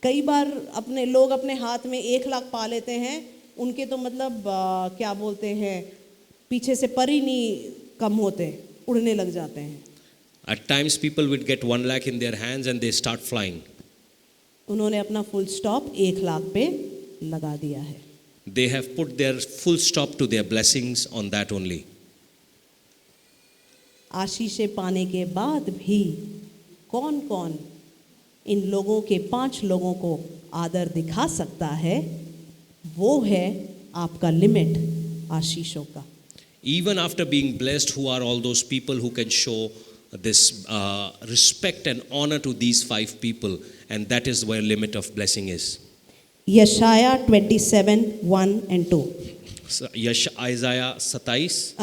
Speaker 1: कई बार अपने लोग अपने हाथ में 1 लाख पा लेते हैं, उनके तो मतलब क्या बोलते हैं, पीछे से पर ही नहीं कम होते, उड़ने लग जाते हैं.
Speaker 3: At times people would get 1 lakh in their hands and they start flying.
Speaker 1: उन्होंने अपना फुल स्टॉप 1 लाख पे लगा दिया है.
Speaker 3: They have put their full stop to their blessings on that only.
Speaker 1: आशीषें पाने के बाद भी कौन कौन इन लोगों के 5 लोगों को आदर दिखा सकता है? वो है आपका लिमिट आशीषों का.
Speaker 3: Even after being blessed, who are all those people who can show this respect and honor to these 5 people? And that is where limit of blessing is.
Speaker 1: यशाया 27:1 and 2.
Speaker 3: Isaiah 27,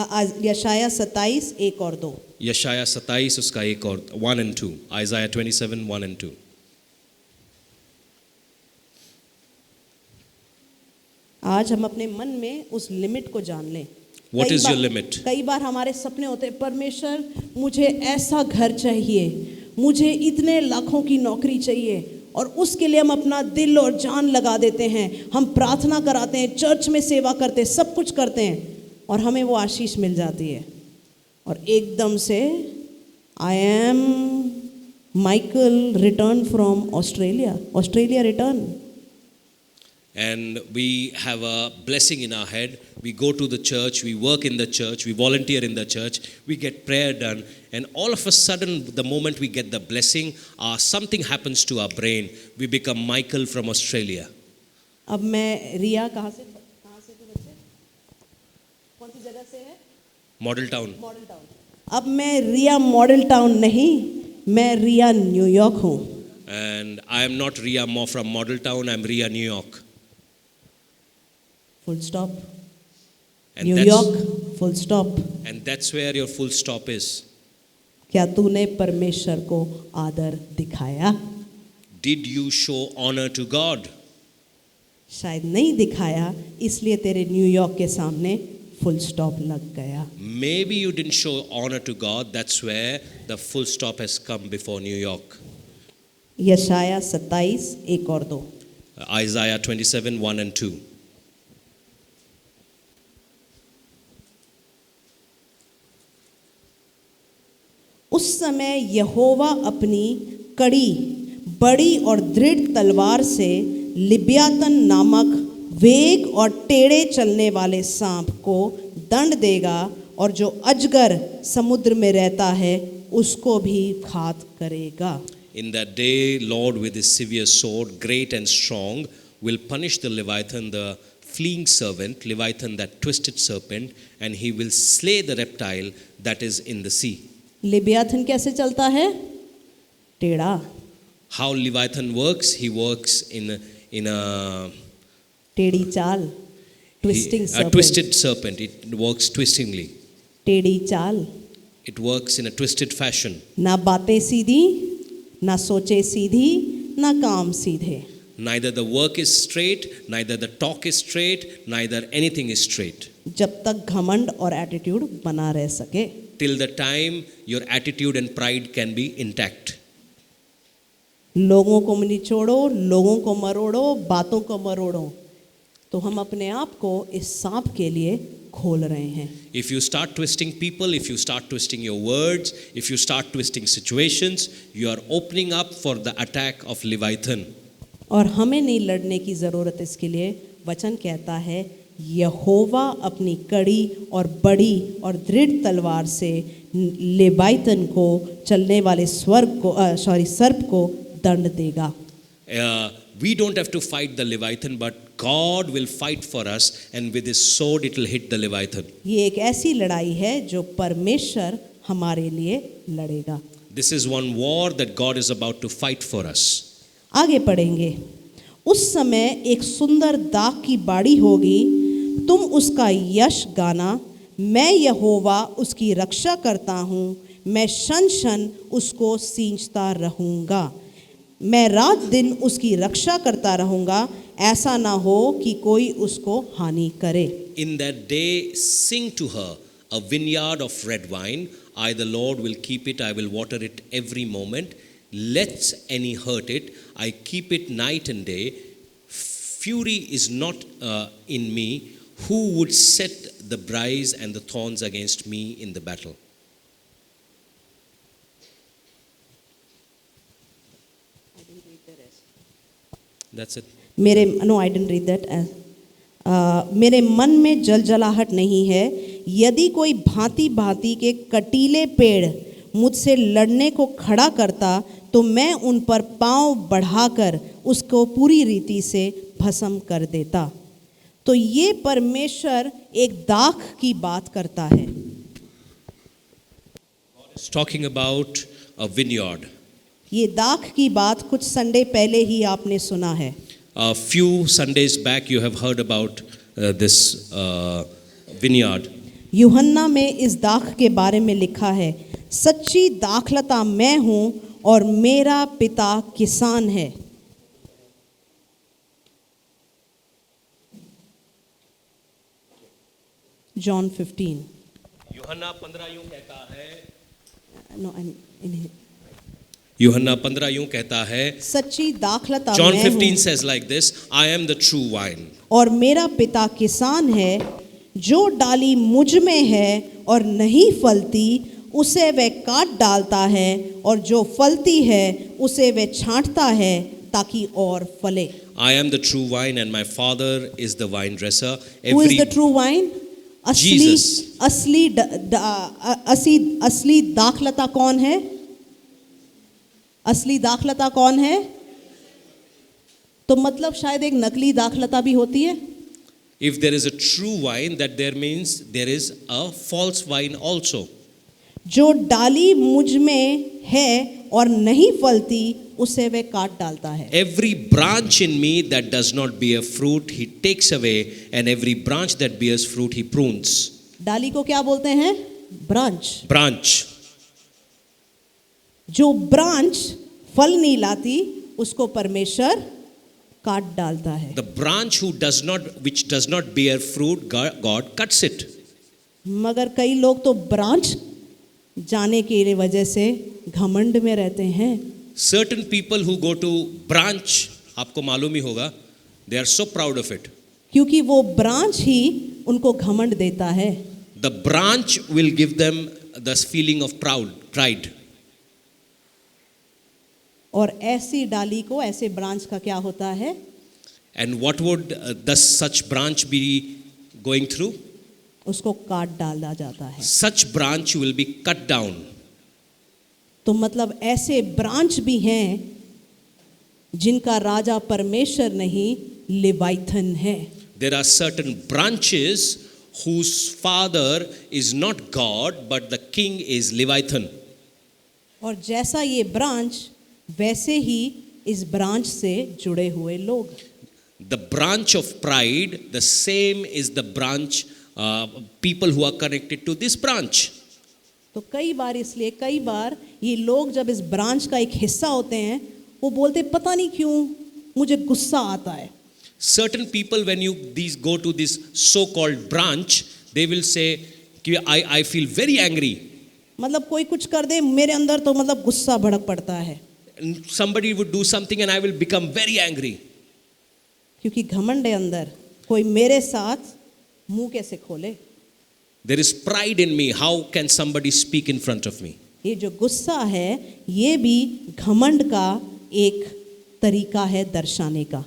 Speaker 1: यशाया 27 1 और 2.
Speaker 3: यशाया 27 उसका 1 और 1 and 2. Isaiah 27, 1 and 2.
Speaker 1: आज हम अपने मन में उस लिमिट को जान लें.
Speaker 3: What is your limit?
Speaker 1: कई बार हमारे सपने होते हैं, परमेश्वर मुझे ऐसा घर चाहिए, मुझे इतने लाखों की नौकरी चाहिए, और उसके लिए हम अपना दिल और जान लगा देते हैं. हम प्रार्थना कराते हैं, चर्च में सेवा करते हैं, सब कुछ करते हैं, और हमें वो आशीष मिल जाती है. और एकदम से I am Michael return from Australia return.
Speaker 3: And we have a blessing in our head. We go to the church, we work in the church, we volunteer in the church, we get prayer done, and all of a sudden, the moment we get the blessing, something happens to our brain. We become Michael from Australia.
Speaker 1: अब मैं रिया कहाँ से तुम जगह से है?
Speaker 3: Model town.
Speaker 1: Model town. अब मैं रिया मॉडल टाउन नहीं, मैं रिया न्यूयॉर्क हूँ.
Speaker 3: And I am not Ria Mo from Model Town, I'm Ria New York.
Speaker 1: Full stop.
Speaker 3: And
Speaker 1: New York full stop.
Speaker 3: that's where your full stop is.
Speaker 1: क्या तूने परमेश्वर को आदर दिखाया?
Speaker 3: Did you show honor to God?
Speaker 1: शायद नहीं दिखाया, इसलिए तेरे न्यूयॉर्क के सामने फुल स्टॉप लग गया.
Speaker 3: Maybe you didn't show honor to God, that's where the full stop has come before New York.
Speaker 1: यशाया 27 1 और 2.
Speaker 3: Isaiah 27, 1 and 2.
Speaker 1: उस समय यहोवा अपनी कड़ी, बड़ी और दृढ़ तलवार से लिब्यातन नामक वेग और टेढ़े चलने वाले सांप को दंड देगा, और जो अजगर समुद्र में रहता है उसको भी घात करेगा.
Speaker 3: In that day, Lord with his severe sword, great and strong, will punish the Leviathan, the fleeing serpent, Leviathan, that twisted serpent, and he will slay the reptile that is in the sea.
Speaker 1: लिब्यातन कैसे चलता है? टेढ़ा.
Speaker 3: How Leviathan works? He works in a
Speaker 1: टेढ़ी चाल. Twisting
Speaker 3: a
Speaker 1: serpent.
Speaker 3: twisted serpent. It works twistingly.
Speaker 1: टेढ़ी चाल.
Speaker 3: It works in a twisted fashion.
Speaker 1: ना बातें सीधी, ना सोचे सीधी, ना काम सीधे.
Speaker 3: Neither the work is straight, neither the talk is straight, neither anything is straight.
Speaker 1: जब तक घमंड और एटीट्यूड बना रह सके.
Speaker 3: Till the time your attitude and pride can be intact.
Speaker 1: लोगों को निचोड़ो, लोगों को मरोड़ो, बातों को मरोड़ो, तो हम अपने आप को इस सांप के लिए खोल रहे हैं.
Speaker 3: If you start twisting people, if you start twisting your words, if you start twisting situations, you are opening up for the attack of Leviathan.
Speaker 1: और हमें नहीं लड़ने की ज़रूरत. इसके लिए वचन कहता है यहोवा अपनी कड़ी और बड़ी और दृढ़ तलवार से लेवाइतन को, चलने वाले सर्प को दंड देगा.
Speaker 3: We don't have to fight the Leviathan, but God will fight for us, and with his sword it will hit the Leviathan.
Speaker 1: ये एक ऐसी लड़ाई है जो परमेश्वर हमारे लिए लड़ेगा.
Speaker 3: This is one war that God is about to fight for us.
Speaker 1: आगे पढ़ेंगे. उस समय एक सुंदर दाख की बाड़ी होगी, तुम उसका यश गाना. मैं यहोवा उसकी रक्षा करता हूँ, मैं शन शन उसको सींचता रहूँगा. मैं रात दिन उसकी रक्षा करता रहूँगा, ऐसा ना हो कि कोई उसको हानि करे.
Speaker 3: In that day, sing to her a vineyard of red wine. I, the Lord, will keep it. I will water it every moment. Let any hurt it. I keep it night and day. Fury is not in me. Who would set the briars and the thorns against me in the battle? That's it.
Speaker 1: No, I didn't read that. मेरे मन में जलजलाहट नहीं है. यदि कोई भांति भांति के कटीले पेड़ मुझसे लड़ने को खड़ा करता, तो मैं उन पर पांव बढ़ाकर उसको पूरी रीति से भस्म कर देता. तो ये परमेश्वर एक दाख की बात करता है.
Speaker 3: It's talking about a vineyard.
Speaker 1: ये दाख की बात कुछ संडे पहले ही आपने सुना है.
Speaker 3: A few Sundays back you have heard about this vineyard.
Speaker 1: यूहन्ना में इस दाख के बारे में लिखा है, सच्ची दाखलता मैं हूँ और मेरा पिता किसान है. John 15.
Speaker 3: यूहन्ना 15 यूं कहता है.
Speaker 1: No,
Speaker 3: यूहन्ना 15 यूं कहता है.
Speaker 1: सच्ची दाखलता
Speaker 3: John
Speaker 1: मैं
Speaker 3: 15
Speaker 1: हूँ
Speaker 3: says like this, I am the true wine.
Speaker 1: और मेरा पिता किसान है. जो डाली मुझ में है और नहीं फलती, उसे वह काट डालता है, और जो फलती है उसे वह छांटता है ताकि और फले.
Speaker 3: I am the true wine and my father is the vine dresser.
Speaker 1: Who is the true wine?
Speaker 3: Jesus.
Speaker 1: असली दाखलता कौन है? असली दाखलता कौन है? तो मतलब शायद एक नकली दाखलता भी होती है.
Speaker 3: If there is a true vine, that there means there is a false vine also.
Speaker 1: जो डाली मुझ में है और नहीं फलती उसे वे काट डालता है।
Speaker 3: Every branch in me that does not bear fruit, he takes away, and every branch that bears fruit, he prunes.
Speaker 1: डाली को क्या बोलते हैं? ब्रांच।
Speaker 3: Branch.
Speaker 1: जो ब्रांच फल नहीं लाती उसको परमेश्वर काट डालता है।
Speaker 3: The branch which does not bear fruit, God cuts it.
Speaker 1: मगर कई लोग तो ब्रांच जाने की वजह से घमंड में रहते हैं।
Speaker 3: Certain people who go to branch, आपको मालूम ही होगा, they are so proud of it.
Speaker 1: क्योंकि वो ब्रांच ही उनको घमंड देता है।
Speaker 3: The branch will give them the feeling of pride.
Speaker 1: और ऐसी डाली को, ऐसे ब्रांच का क्या होता है?
Speaker 3: And what would thus such branch be going through?
Speaker 1: उसको काट डाला जाता है।
Speaker 3: Such branch will be cut down.
Speaker 1: तो मतलब ऐसे ब्रांच भी हैं जिनका राजा परमेश्वर नहीं, लिवाइथन है।
Speaker 3: There are certain branches whose father is not God, but the king is Leviathan.
Speaker 1: और जैसा ये ब्रांच वैसे ही इस ब्रांच से जुड़े हुए लोग।
Speaker 3: The branch of pride, the same is the branch, people who are connected to this branch.
Speaker 1: तो कई बार ये लोग जब इस ब्रांच का एक हिस्सा होते हैं वो बोलते पता नहीं क्यों मुझे गुस्सा आता है।
Speaker 3: Certain people, when these go to this so-called branch, they will say, I feel very angry.
Speaker 1: मतलब कोई कुछ कर दे मेरे अंदर तो मतलब गुस्सा भड़क पड़ता है।
Speaker 3: And somebody would do something and I will become very angry.
Speaker 1: क्योंकि घमंड है अंदर, कोई मेरे साथ मुंह कैसे खोले।
Speaker 3: There is pride in me. How can somebody speak in front of me?
Speaker 1: ये जो गुस्सा है ये भी घमंड का एक तरीका है दर्शाने का।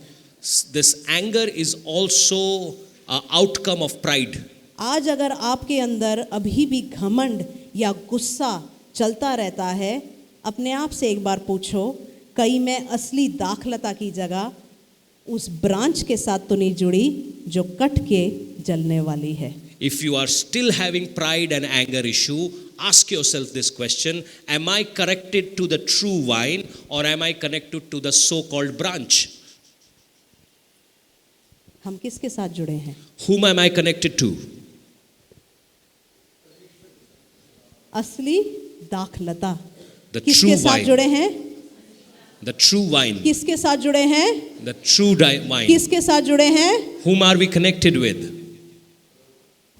Speaker 3: This anger is also an outcome of pride.
Speaker 1: आज अगर आपके अंदर अभी भी घमंड या गुस्सा चलता रहता है, अपने आप से एक बार पूछो, कहीं मैं असली दाखलता की जगह उस ब्रांच के साथ तो नहीं जुड़ी जो कट के जलने वाली है।
Speaker 3: If you are still having pride and anger issue, ask yourself this question: am I connected to the true vine or am I connected to the so-called branch?
Speaker 1: हम किसके साथ जुड़े हैं?
Speaker 3: Whom am I connected to?
Speaker 1: असली दाखलता
Speaker 3: The
Speaker 1: किसके
Speaker 3: true
Speaker 1: साथ
Speaker 3: vine.
Speaker 1: जुड़े हैं?
Speaker 3: The true vine.
Speaker 1: किसके साथ जुड़े हैं?
Speaker 3: The true vine.
Speaker 1: किसके साथ जुड़े हैं?
Speaker 3: Whom are we connected with?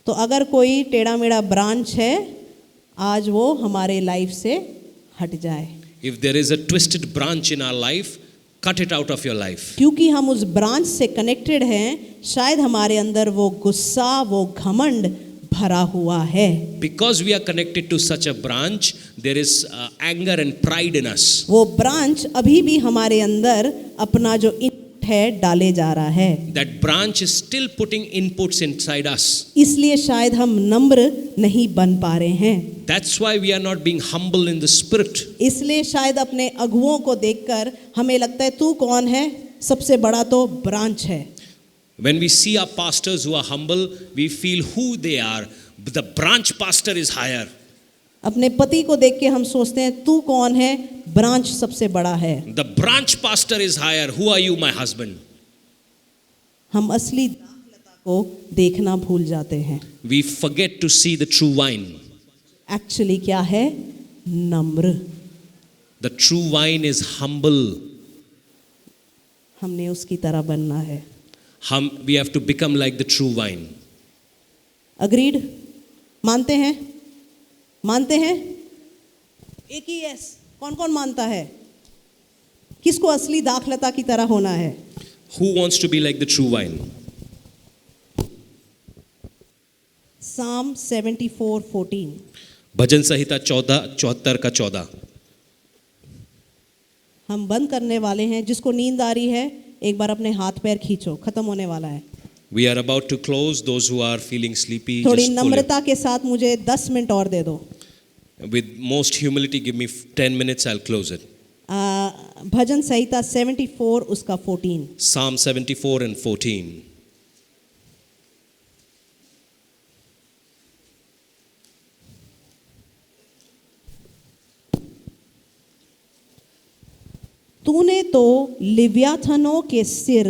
Speaker 1: तो अगर कोई टेढ़ा मेढ़ा ब्रांच है, आज वो हमारे लाइफ से हट जाए।
Speaker 3: If there is a twisted branch in our life, cut it out of your life.
Speaker 1: क्योंकि हम उस ब्रांच से कनेक्टेड हैं, शायद हमारे अंदर वो गुस्सा, वो घमंड भरा हुआ है।
Speaker 3: Because we are connected to such a branch, there is anger and pride in us.
Speaker 1: वो ब्रांच अभी भी हमारे अंदर अपना जो इनपुट है डाले जा रहा है।
Speaker 3: That branch is still putting inputs inside us.
Speaker 1: इसलिए शायद हम नम्र नहीं बन पा रहे हैं।
Speaker 3: That's why we are not being humble in the spirit.
Speaker 1: इसलिए शायद अपने अगुओं को देखकर हमें लगता है तू कौन है, सबसे बड़ा तो ब्रांच है।
Speaker 3: When we see our pastors who are humble, we feel who they are. The branch pastor is higher.
Speaker 1: अपने पति को देख के हम सोचते हैं तू कौन है, ब्रांच सबसे बड़ा है।
Speaker 3: The branch pastor is higher. Who are you, my husband?
Speaker 1: हम असली दाखलता को देखना भूल जाते हैं।
Speaker 3: We forget to see the true vine.
Speaker 1: Actually क्या है? नम्र।
Speaker 3: The true vine is humble.
Speaker 1: हमने उसकी तरह बनना है।
Speaker 3: We have to become like the true vine.
Speaker 1: Agreed? मानते हैं? मानते हैं? एक ही यस। कौन कौन मानता है? किसको असली दाखलता की तरह होना है?
Speaker 3: Who wants to be like the true vine?
Speaker 1: Psalm 74:14।
Speaker 3: भजन संहिता 74 का 14।
Speaker 1: हम बंद करने वाले हैं। जिसको नींद आ रही है एक बार अपने हाथ पैर खींचो, खत्म होने वाला है।
Speaker 3: We are about to close. Those who are feeling sleepy,
Speaker 1: थोड़ी
Speaker 3: just pull it.
Speaker 1: नम्रता के साथ मुझे 10 मिनट और दे दो।
Speaker 3: With most humility, give me 10 minutes, I'll close it.
Speaker 1: भजन संहिता 74 उसका 14।
Speaker 3: Psalm 74 and 14.
Speaker 1: तो लिव्याथनों के सिर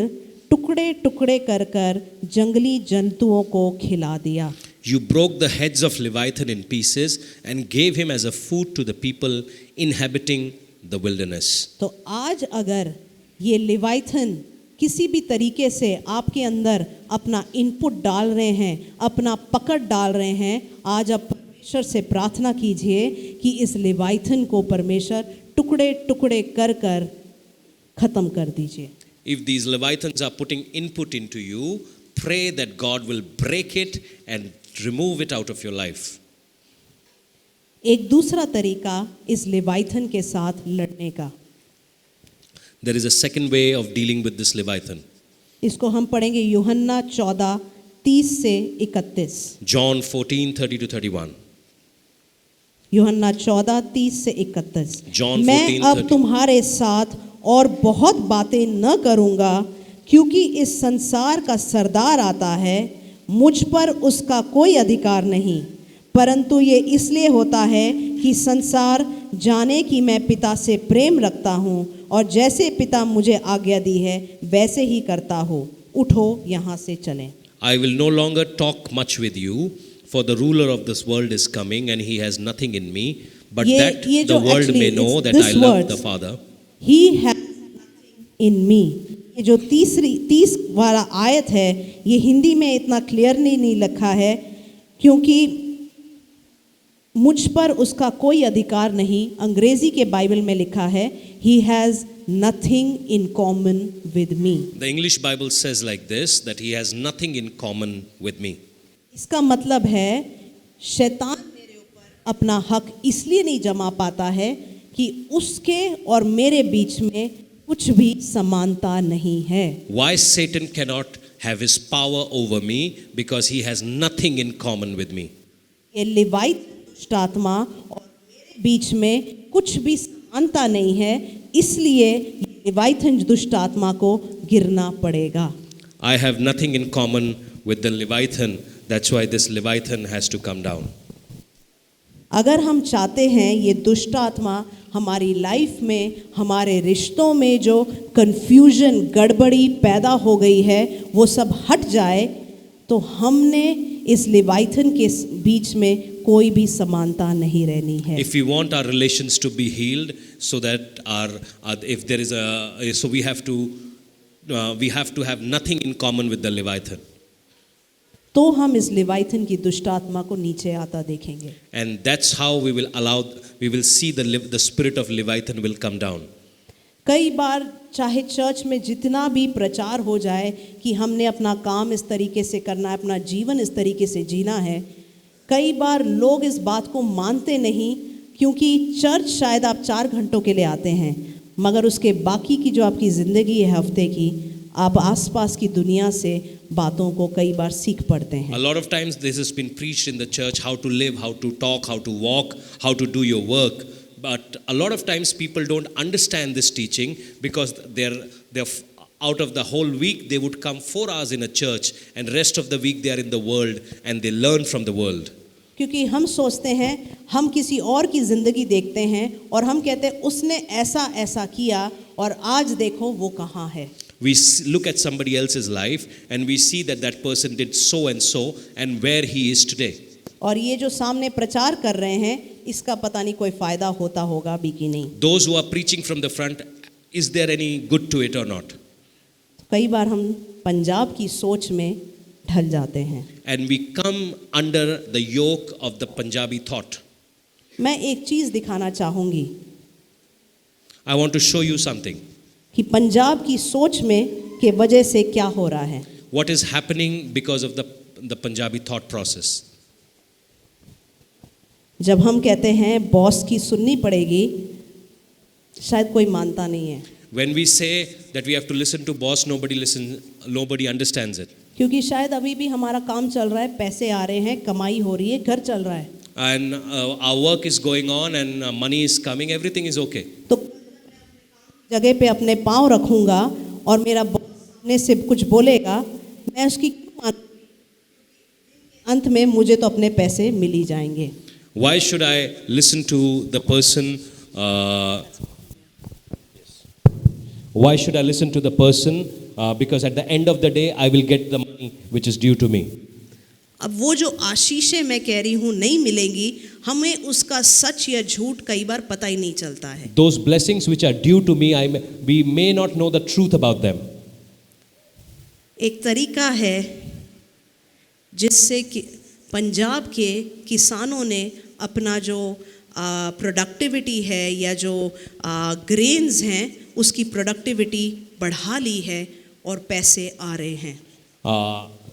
Speaker 1: टुकड़े टुकड़े कर कर जंगली जंतुओं को खिला दिया।
Speaker 3: You broke the heads of Leviathan in pieces and gave him as a food to the people inhabiting the wilderness.
Speaker 1: तो आज अगर ये लिवाइथन किसी भी तरीके से आपके अंदर अपना इनपुट डाल रहे हैं, अपना पकड़ डाल रहे हैं, आज आप परमेश्वर से प्रार्थना कीजिए कि इस लिवाइथन को परमेश्वर टुकड़े टुकड़े कर कर खत्म कर दीजिए।
Speaker 3: If these Leviathans are putting input into you, pray that God will break it and remove it out of your life.
Speaker 1: एक दूसरा तरीका इस लिवाइथन के साथ लड़ने का,
Speaker 3: There is a second way of dealing with this Leviathan.
Speaker 1: इसको हम पढ़ेंगे यूहन्ना 14:30 से 31।
Speaker 3: John 14:30 to 31.
Speaker 1: यूहन्ना 14:30 से 31।
Speaker 3: John
Speaker 1: मैं
Speaker 3: 14:30
Speaker 1: अब तुम्हारे साथ और बहुत बातें न करूँगा, क्योंकि इस संसार का सरदार आता है, मुझ पर उसका कोई अधिकार नहीं, परंतु ये इसलिए होता है कि संसार जाने कि मैं पिता से प्रेम रखता हूँ और जैसे पिता मुझे आज्ञा दी है वैसे ही करता हूँ। उठो यहाँ से चलें।
Speaker 3: I will no longer talk much with you, for the ruler of this world is coming and he has nothing in me, but that
Speaker 1: ये
Speaker 3: the
Speaker 1: जो
Speaker 3: world
Speaker 1: actually
Speaker 3: may know
Speaker 1: it's
Speaker 3: that
Speaker 1: this
Speaker 3: I love
Speaker 1: words.
Speaker 3: the Father.
Speaker 1: He has nothing in me। ये जो 30 वाला आयत है, ये हिंदी में इतना क्लियरली नहीं लिखा है, क्योंकि मुझ पर उसका कोई अधिकार नहीं। अंग्रेजी के बाइबल में लिखा है He has nothing in common with me।
Speaker 3: The English Bible says like this, that he has nothing in common with me.
Speaker 1: इसका मतलब है शैतान मेरे ऊपर अपना हक इसलिए नहीं जमा पाता है कि उसके और मेरे बीच में कुछ भी समानता नहीं है।
Speaker 3: Why Satan cannot have his power over me? Because he has nothing in common with me.
Speaker 1: ये लिवाइट दुष्ट आत्मा और मेरे बीच में कुछ भी समानता नहीं है, इसलिए लिवाइथन दुष्ट आत्मा को गिरना पड़ेगा।
Speaker 3: I have nothing in common with the Leviathan. That's why this Leviathan has to come down.
Speaker 1: अगर हम चाहते हैं ये दुष्ट आत्मा हमारी लाइफ में, हमारे रिश्तों में जो कंफ्यूजन गड़बड़ी पैदा हो गई है वो सब हट जाए, तो हमने इस लिवाइथन के बीच में कोई भी समानता नहीं रहनी है।
Speaker 3: If we want our relations to be healed, so that if there is so we have to have nothing in common with the Leviathan.
Speaker 1: तो हम इस लिवाइथन की दुष्ट आत्मा को नीचे आता देखेंगे।
Speaker 3: And that's how we will see the spirit of Leviathan will come down.
Speaker 1: कई बार चाहे चर्च में जितना भी प्रचार हो जाए कि हमने अपना काम इस तरीके से करना है, अपना जीवन इस तरीके से जीना है, कई बार लोग इस बात को मानते नहीं, क्योंकि चर्च शायद आप 4 घंटों के लिए आते हैं, मगर उसके बाकी की जो आपकी ज़िंदगी है हफ्ते की, आप आसपास की दुनिया से बातों को कई बार सीख पड़ते हैं।
Speaker 3: A lot of times this has been preached in the church, how to live, how to talk, how to walk, how to do your work. But a lot of times people don't understand this teaching, because they're out of the whole week they would come 4 hours in a church, and rest of the week they are in the world and they learn from the world.
Speaker 1: क्योंकि हम सोचते हैं, हम किसी और की ज़िंदगी देखते हैं और हम कहते हैं उसने ऐसा ऐसा किया और आज देखो वो कहाँ है।
Speaker 3: We look at somebody else's life and we see that person did so and so and where he is today.
Speaker 1: और ये जो सामने प्रचार कर रहे हैं, इसका पता नहीं कोई फ़ायदा होता होगा भी कि नहीं।
Speaker 3: Those who are preaching from the front, is there any good to it or not?
Speaker 1: कई बार हम पंजाब की सोच में ढल जाते हैं।
Speaker 3: And we come under the yoke of the Punjabi thought.
Speaker 1: मैं एक चीज़ दिखाना चाहूँगी
Speaker 3: I want to show you something.
Speaker 1: कि पंजाब की सोच में के वजह से क्या हो रहा है।
Speaker 3: What is happening because of the Punjabi thought process?
Speaker 1: जब हम कहते हैं बॉस की सुननी पड़ेगी, शायद कोई मानता नहीं है।
Speaker 3: When we say that we have to listen to boss, nobody understands it.
Speaker 1: क्योंकि शायद अभी भी हमारा काम चल रहा है, पैसे आ रहे हैं, कमाई हो रही है, घर चल रहा है।
Speaker 3: And our work is going on and money is coming, everything is okay.
Speaker 1: तो जगह पे अपने पाँव रखूँगा और मेरा बॉस सामने से कुछ बोलेगा, मैं उसकी क्यों मानूं? अंत में मुझे तो अपने पैसे मिल ही जाएंगे।
Speaker 3: Why should I listen to the person?
Speaker 2: Why should I listen to the person? Because at the end of the day, I will get the money which is due to me.
Speaker 1: अब वो जो आशीषें मैं कह रही हूँ नहीं मिलेंगी, हमें उसका सच या झूठ कई बार पता ही नहीं चलता है.
Speaker 2: Those blessings which are due to me, we may not know the truth about them.
Speaker 1: एक तरीका है जिससे कि पंजाब के किसानों ने अपना जो प्रोडक्टिविटी है या जो ग्रेन्स हैं उसकी प्रोडक्टिविटी बढ़ा ली है और पैसे आ रहे हैं.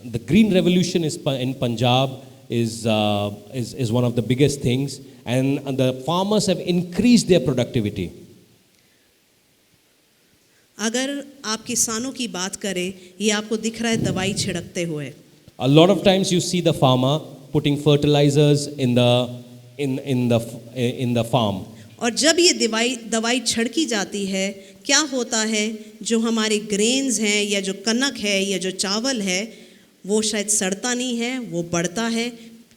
Speaker 2: The green revolution in Punjab is one of the biggest things, and the farmers have increased their productivity.
Speaker 1: अगर आप किसानों की बात करें, ये आपको दिख रहा है दवाई छिड़कते हुए.
Speaker 2: A lot of times you see the farmer putting fertilizers in the farm.
Speaker 1: और जब ये दवाई छिड़की जाती है, क्या होता है, जो हमारे ग्रेन्स हैं या जो कनक है या जो चावल है वो शायद सड़ता नहीं है, वो बढ़ता है,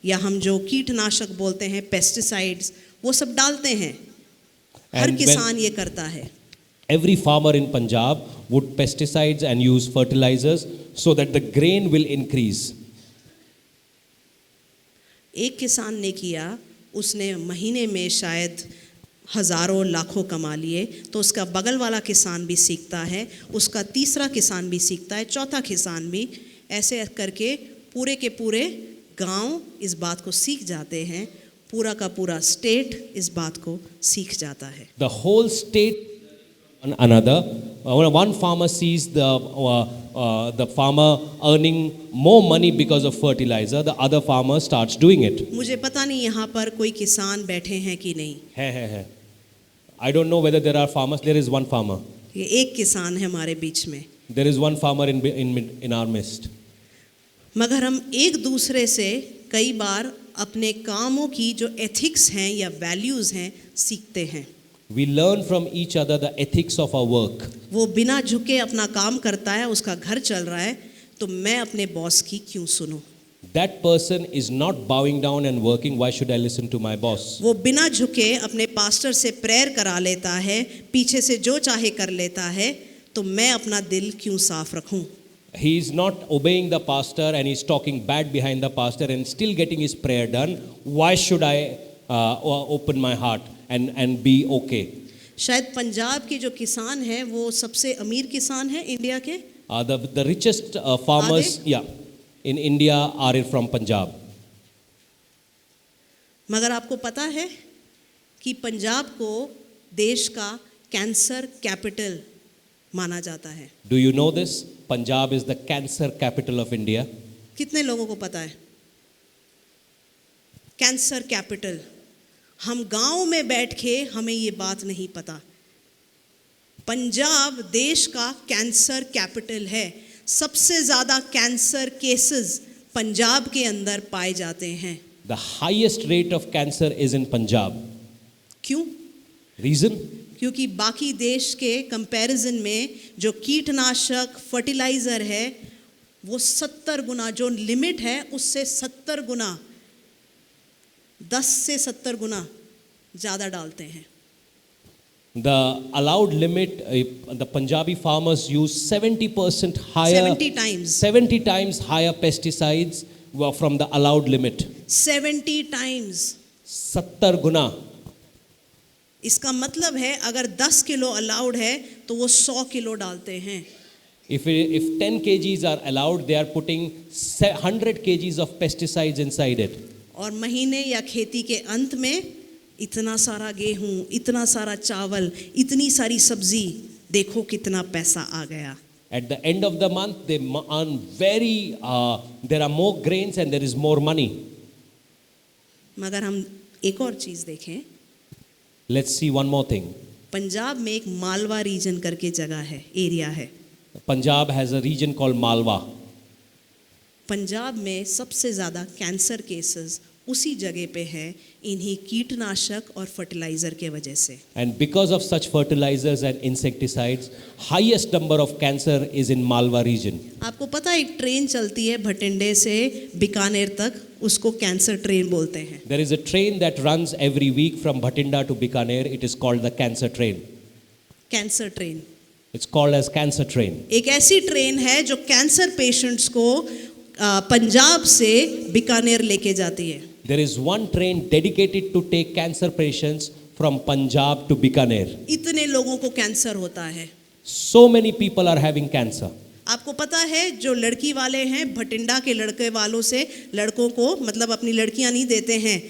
Speaker 1: या हम जो कीटनाशक बोलते हैं पेस्टिसाइड्स वो सब डालते हैं. हर किसान ये करता है.
Speaker 2: Every farmer in Punjab would pesticides and use fertilizers so that the grain will increase.
Speaker 1: एक किसान ने किया, उसने महीने में शायद हज़ारों लाखों कमा लिए, तो उसका बगल वाला किसान भी सीखता है, उसका तीसरा किसान भी सीखता है, चौथा किसान भी, ऐसे करके पूरे के पूरे गांव इस बात को सीख जाते हैं, पूरा का पूरा स्टेट इस बात को सीख जाता है.
Speaker 2: The whole state another. One farmer sees the farmer earning more money because of fertilizer. The other farmer starts doing it.
Speaker 1: मुझे पता नहीं यहाँ पर कोई किसान बैठे हैं कि नहीं.
Speaker 2: है. I don't know whether there are farmers. There is one farmer.
Speaker 1: ये एक किसान है हमारे बीच में.
Speaker 2: There is one farmer in our midst.
Speaker 1: मगर हम एक दूसरे से कई बार अपने कामों की जो एथिक्स हैं या वैल्यूज़ हैं सीखते हैं.
Speaker 2: We learn from each other the ethics of our work.
Speaker 1: वो बिना झुके अपना काम करता है, उसका घर चल रहा है, तो मैं अपने बॉस की क्यों सुनूं?
Speaker 2: That person is not bowing down and working. Why should I listen to my boss?
Speaker 1: वो बिना झुके अपने पास्टर से प्रेयर करा लेता है, पीछे से जो चाहे कर लेता है, तो मैं अपना दिल क्यों साफ रखूं?
Speaker 2: He is not obeying the pastor and he's talking bad behind the pastor and still getting his prayer done. Why should I open my heart and be okay?
Speaker 1: शायद पंजाब के जो किसान हैं वो सबसे अमीर किसान हैं इंडिया के.
Speaker 2: The richest farmers, in India are from Punjab.
Speaker 1: मगर आपको पता है कि पंजाब को देश का कैंसर कैपिटल माना जाता है.
Speaker 2: Do you know this? Punjab is the cancer capital of India.
Speaker 1: कितने लोगों को पता है? Cancer capital. हम गांव में बैठ के हमें ये बात नहीं पता. पंजाब देश का कैंसर कैपिटल है. सबसे ज़्यादा कैंसर केसेस पंजाब के अंदर पाए जाते हैं.
Speaker 2: The highest rate of cancer is in Punjab.
Speaker 1: क्यों?
Speaker 2: Reason?
Speaker 1: क्योंकि बाकी देश के कंपैरिजन में जो कीटनाशक फर्टिलाइज़र है वो 70 गुना, जो लिमिट है उससे 70 गुना, 10 से 70 गुना ज़्यादा डालते हैं.
Speaker 2: The allowed limit, the Punjabi farmers use 70% higher, 70 times higher pesticides from the allowed limit.
Speaker 1: 70 times.
Speaker 2: 70 गुना.
Speaker 1: इसका मतलब है अगर 10 किलो अलाउड है तो वो 100 किलो डालते हैं.
Speaker 2: If 10 kgs are allowed, they are putting 100 kgs of pesticides inside it.
Speaker 1: और महीने या खेती के अंत में इतना सारा गेहूं, इतना सारा चावल, इतनी सारी सब्जी, देखो कितना पैसा आ गया.
Speaker 2: At the end of the month, they earn there are more grains and there is more money.
Speaker 1: मगर हम एक और चीज़ देखें.
Speaker 2: Let's see one more thing.
Speaker 1: Punjab में एक मालवा रीजन करके जगह है, एरिया है.
Speaker 2: Punjab has a region called Malwa.
Speaker 1: Punjab में सबसे ज़्यादा कैंसर केसेस उसी जगह पे है, इन्हीं कीटनाशक और फर्टिलाइज़र के वजह से.
Speaker 2: And because of such fertilizers and insecticides, highest number of cancer is in Malwa region.
Speaker 1: आपको पता है एक ट्रेन चलती है भटिंडे से बीकानेर तक, उसको कैंसर ट्रेन बोलते हैं.
Speaker 2: There is a train that runs every week from Bhatinda to Bikaner. It is called the cancer train.
Speaker 1: Cancer train.
Speaker 2: It's called as cancer train.
Speaker 1: एक ऐसी ट्रेन है जो कैंसर पेशेंट्स को पंजाब से बीकानेर लेके जाती है।
Speaker 2: There is one train dedicated to take cancer patients from Punjab to Bikaner.
Speaker 1: इतने लोगों को कैंसर होता है।
Speaker 2: So many people are having cancer.
Speaker 1: आपको पता है जो लड़की वाले हैं भटिंडा के लड़के वालों से लड़कों को मतलब अपनी लड़कियां नहीं देते हैं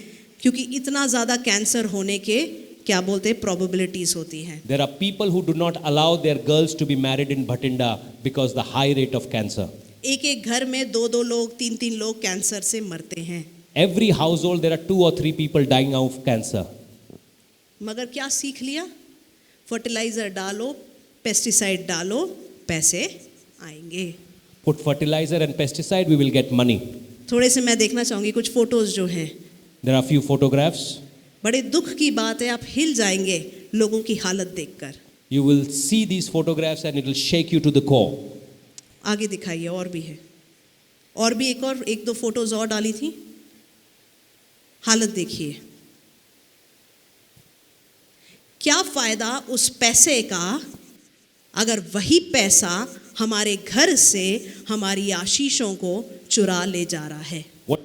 Speaker 1: क्योंकि इतना ज़्यादा कैंसर होने के क्या बोलते हैं प्रोबेबिलिटीज होती हैं।
Speaker 2: There are people who do not allow their girls to be married in Bhatinda because the high rate of cancer.
Speaker 1: एक एक घर में दो दो लोग तीन तीन लोग कैंसर से मरते हैं।
Speaker 2: Every household there are 2 or 3 people dying of cancer.
Speaker 1: मगर क्या सीख लिया? फर्टिलाइजर डालो, पेस्टिसाइड डालो, पैसे आएंगे।
Speaker 2: Put fertilizer and pesticide, we will get money.
Speaker 1: थोड़े से मैं देखना चाहूँगी कुछ फोटोज जो हैं।
Speaker 2: There are few photographs.
Speaker 1: बड़े दुख की बात है, आप हिल जाएंगे लोगों की हालत देखकर।
Speaker 2: You will see these photographs and it will shake you to the core.
Speaker 1: आगे दिखाइए, और भी है, और भी एक दो फोटोज और डाली थी। हालत देखिए, क्या फायदा उस पैसे का अगर वही पैसा हमारे घर से हमारी आशीषों को चुरा ले जा रहा है।
Speaker 2: What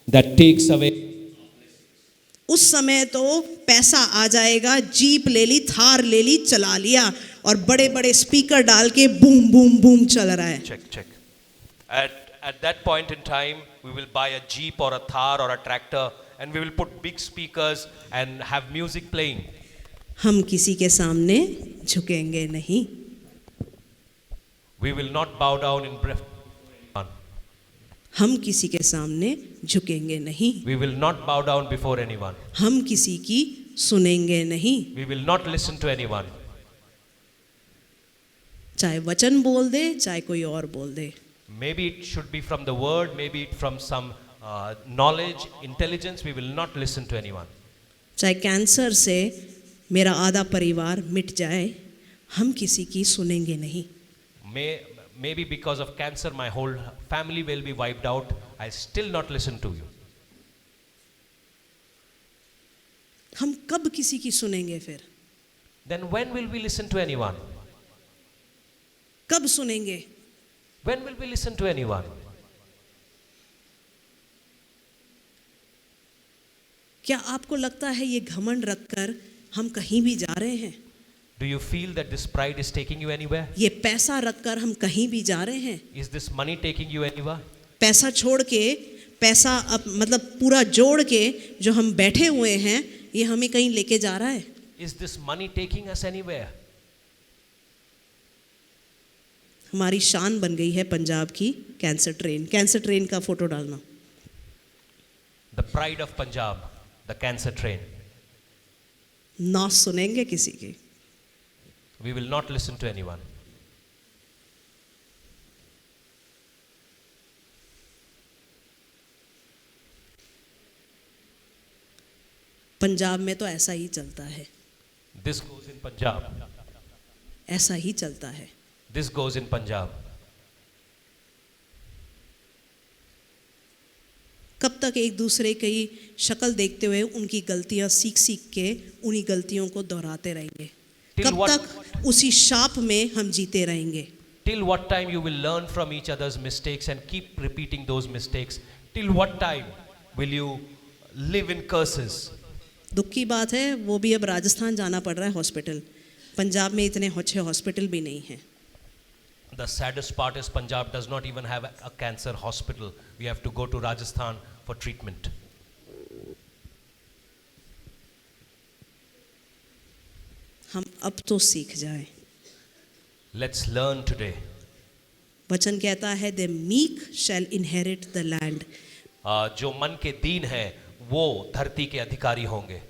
Speaker 2: that takes away.
Speaker 1: उस समय तो पैसा आ जाएगा, जीप ले ली, थार ले ली, चला लिया और बड़े बड़े स्पीकर डाल के बूम बूम बूम चल रहा है।
Speaker 2: Check. At that point in time, we will buy a jeep or a Thar or a tractor, and we will put big speakers and have music playing.
Speaker 1: हम किसी के सामने झुकेंगे नहीं।
Speaker 2: We will not bow down in breath.
Speaker 1: हम किसी के सामने झुकेंगे नहीं।
Speaker 2: We will not bow down before anyone.
Speaker 1: हम किसी की सुनेंगे नहीं।
Speaker 2: We will not listen to anyone.
Speaker 1: चाहे वचन बोल दे, चाहे कोई और बोल दे।
Speaker 2: Maybe it should be from the word, maybe it from some knowledge, intelligence. We will not listen to anyone.
Speaker 1: चाहे कैंसर से मेरा आधा परिवार मिट जाए, हम किसी की सुनेंगे नहीं।
Speaker 2: Maybe because of cancer, my whole family will be wiped out. I still not listen to you.
Speaker 1: हम कब किसी की सुनेंगे फिर?
Speaker 2: Then when will we listen to anyone?
Speaker 1: कब सुनेंगे?
Speaker 2: When will we listen to anyone?
Speaker 1: क्या आपको लगता है ये घमंड रखकर हम कहीं भी जा रहे हैं?
Speaker 2: Do you feel that this pride is taking you anywhere?
Speaker 1: ये पैसा रखकर हम कहीं भी जा रहे हैं?
Speaker 2: Is this money taking you anywhere?
Speaker 1: पैसा छोड़ के, पैसा अब मतलब पूरा जोड़ के जो हम बैठे हुए हैं, ये हमें कहीं लेके जा रहा है?
Speaker 2: Is this money taking us anywhere?
Speaker 1: हमारी शान बन गई है पंजाब की कैंसर ट्रेन। कैंसर ट्रेन का फोटो डालना।
Speaker 2: The pride of Punjab, the cancer train.
Speaker 1: ना सुनेंगे किसी की।
Speaker 2: We will not listen to anyone.
Speaker 1: Punjab में तो ऐसा ही चलता है।
Speaker 2: This goes in Punjab.
Speaker 1: ऐसा ही चलता है।
Speaker 2: This goes in Punjab.
Speaker 1: कब तक एक दूसरे की शक्ल देखते हुए उनकी गलतियां सीख सीख के उन्हीं गलतियों को दोहराते रहेंगे? कब तक उसी शाप में हम जीते रहेंगे?
Speaker 2: Till what time you will learn from each other's mistakes and keep repeating those mistakes? Till what time will you live in curses?
Speaker 1: दुख की बात है, वो भी अब राजस्थान जाना पड़ रहा है हॉस्पिटल। पंजाब में इतने अच्छे हॉस्पिटल भी नहीं हैं।
Speaker 2: The saddest part is Punjab does not even have a cancer hospital. We have to go to Rajasthan for treatment.
Speaker 1: हम अब तो सीख जाएं।
Speaker 2: Let's learn today.
Speaker 1: वचन कहता है the meek shall inherit the land.
Speaker 2: जो मन के दीन हैं वो धरती के अधिकारी होंगे.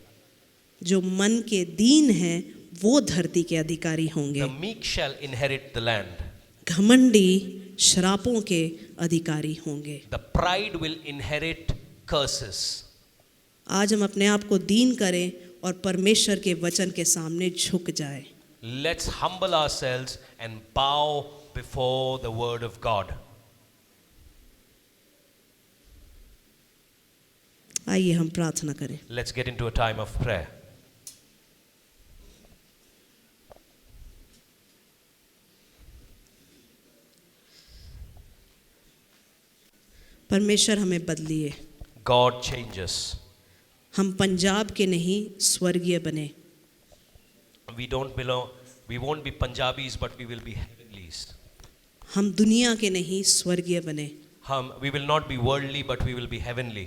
Speaker 1: जो मन के दीन हैं वो धरती के अधिकारी होंगे।
Speaker 2: The meek shall inherit the land.
Speaker 1: घमंडी श्रापों के अधिकारी होंगे।
Speaker 2: The pride will inherit curses.
Speaker 1: आज हम अपने आप को दीन करें और परमेश्वर के वचन के सामने झुक जाए।
Speaker 2: Let's humble ourselves and bow before the word of God.
Speaker 1: आइए हम प्रार्थना करें।
Speaker 2: Let's get into a time of prayer.
Speaker 1: परमेश्वर हमें बदलिए,
Speaker 3: God change us.
Speaker 1: हम पंजाब के नहीं स्वर्गीय बने।
Speaker 3: We won't be Punjabis, but we will be heavenlies.
Speaker 1: हम दुनिया के नहीं स्वर्गीय बने।
Speaker 3: We will not be worldly, but we will be heavenly.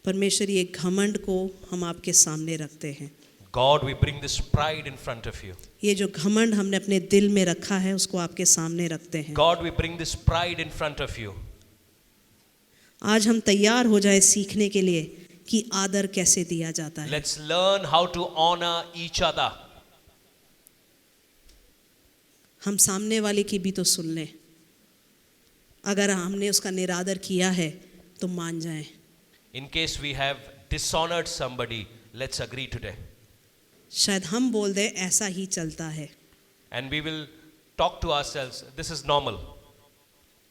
Speaker 1: परमेश्वर ये घमंड को हम आपके सामने रखते हैं।
Speaker 3: God, we bring this pride in front of you.
Speaker 1: ये जो घमंड हमने अपने दिल में रखा है उसको आपके सामने रखते हैं।
Speaker 3: God, we bring this pride in front of you.
Speaker 1: आज हम तैयार हो जाए सीखने के लिए कि आदर कैसे दिया जाता है।
Speaker 3: Let's learn how to honor each other.
Speaker 1: हम सामने वाले की भी तो सुन लें। अगर हमने उसका निरादर किया है तो मान जाएं।
Speaker 3: In case we have dishonored somebody, let's agree today.
Speaker 1: शायद हम बोल दें ऐसा ही चलता है,
Speaker 3: And we will talk to ourselves, this is normal.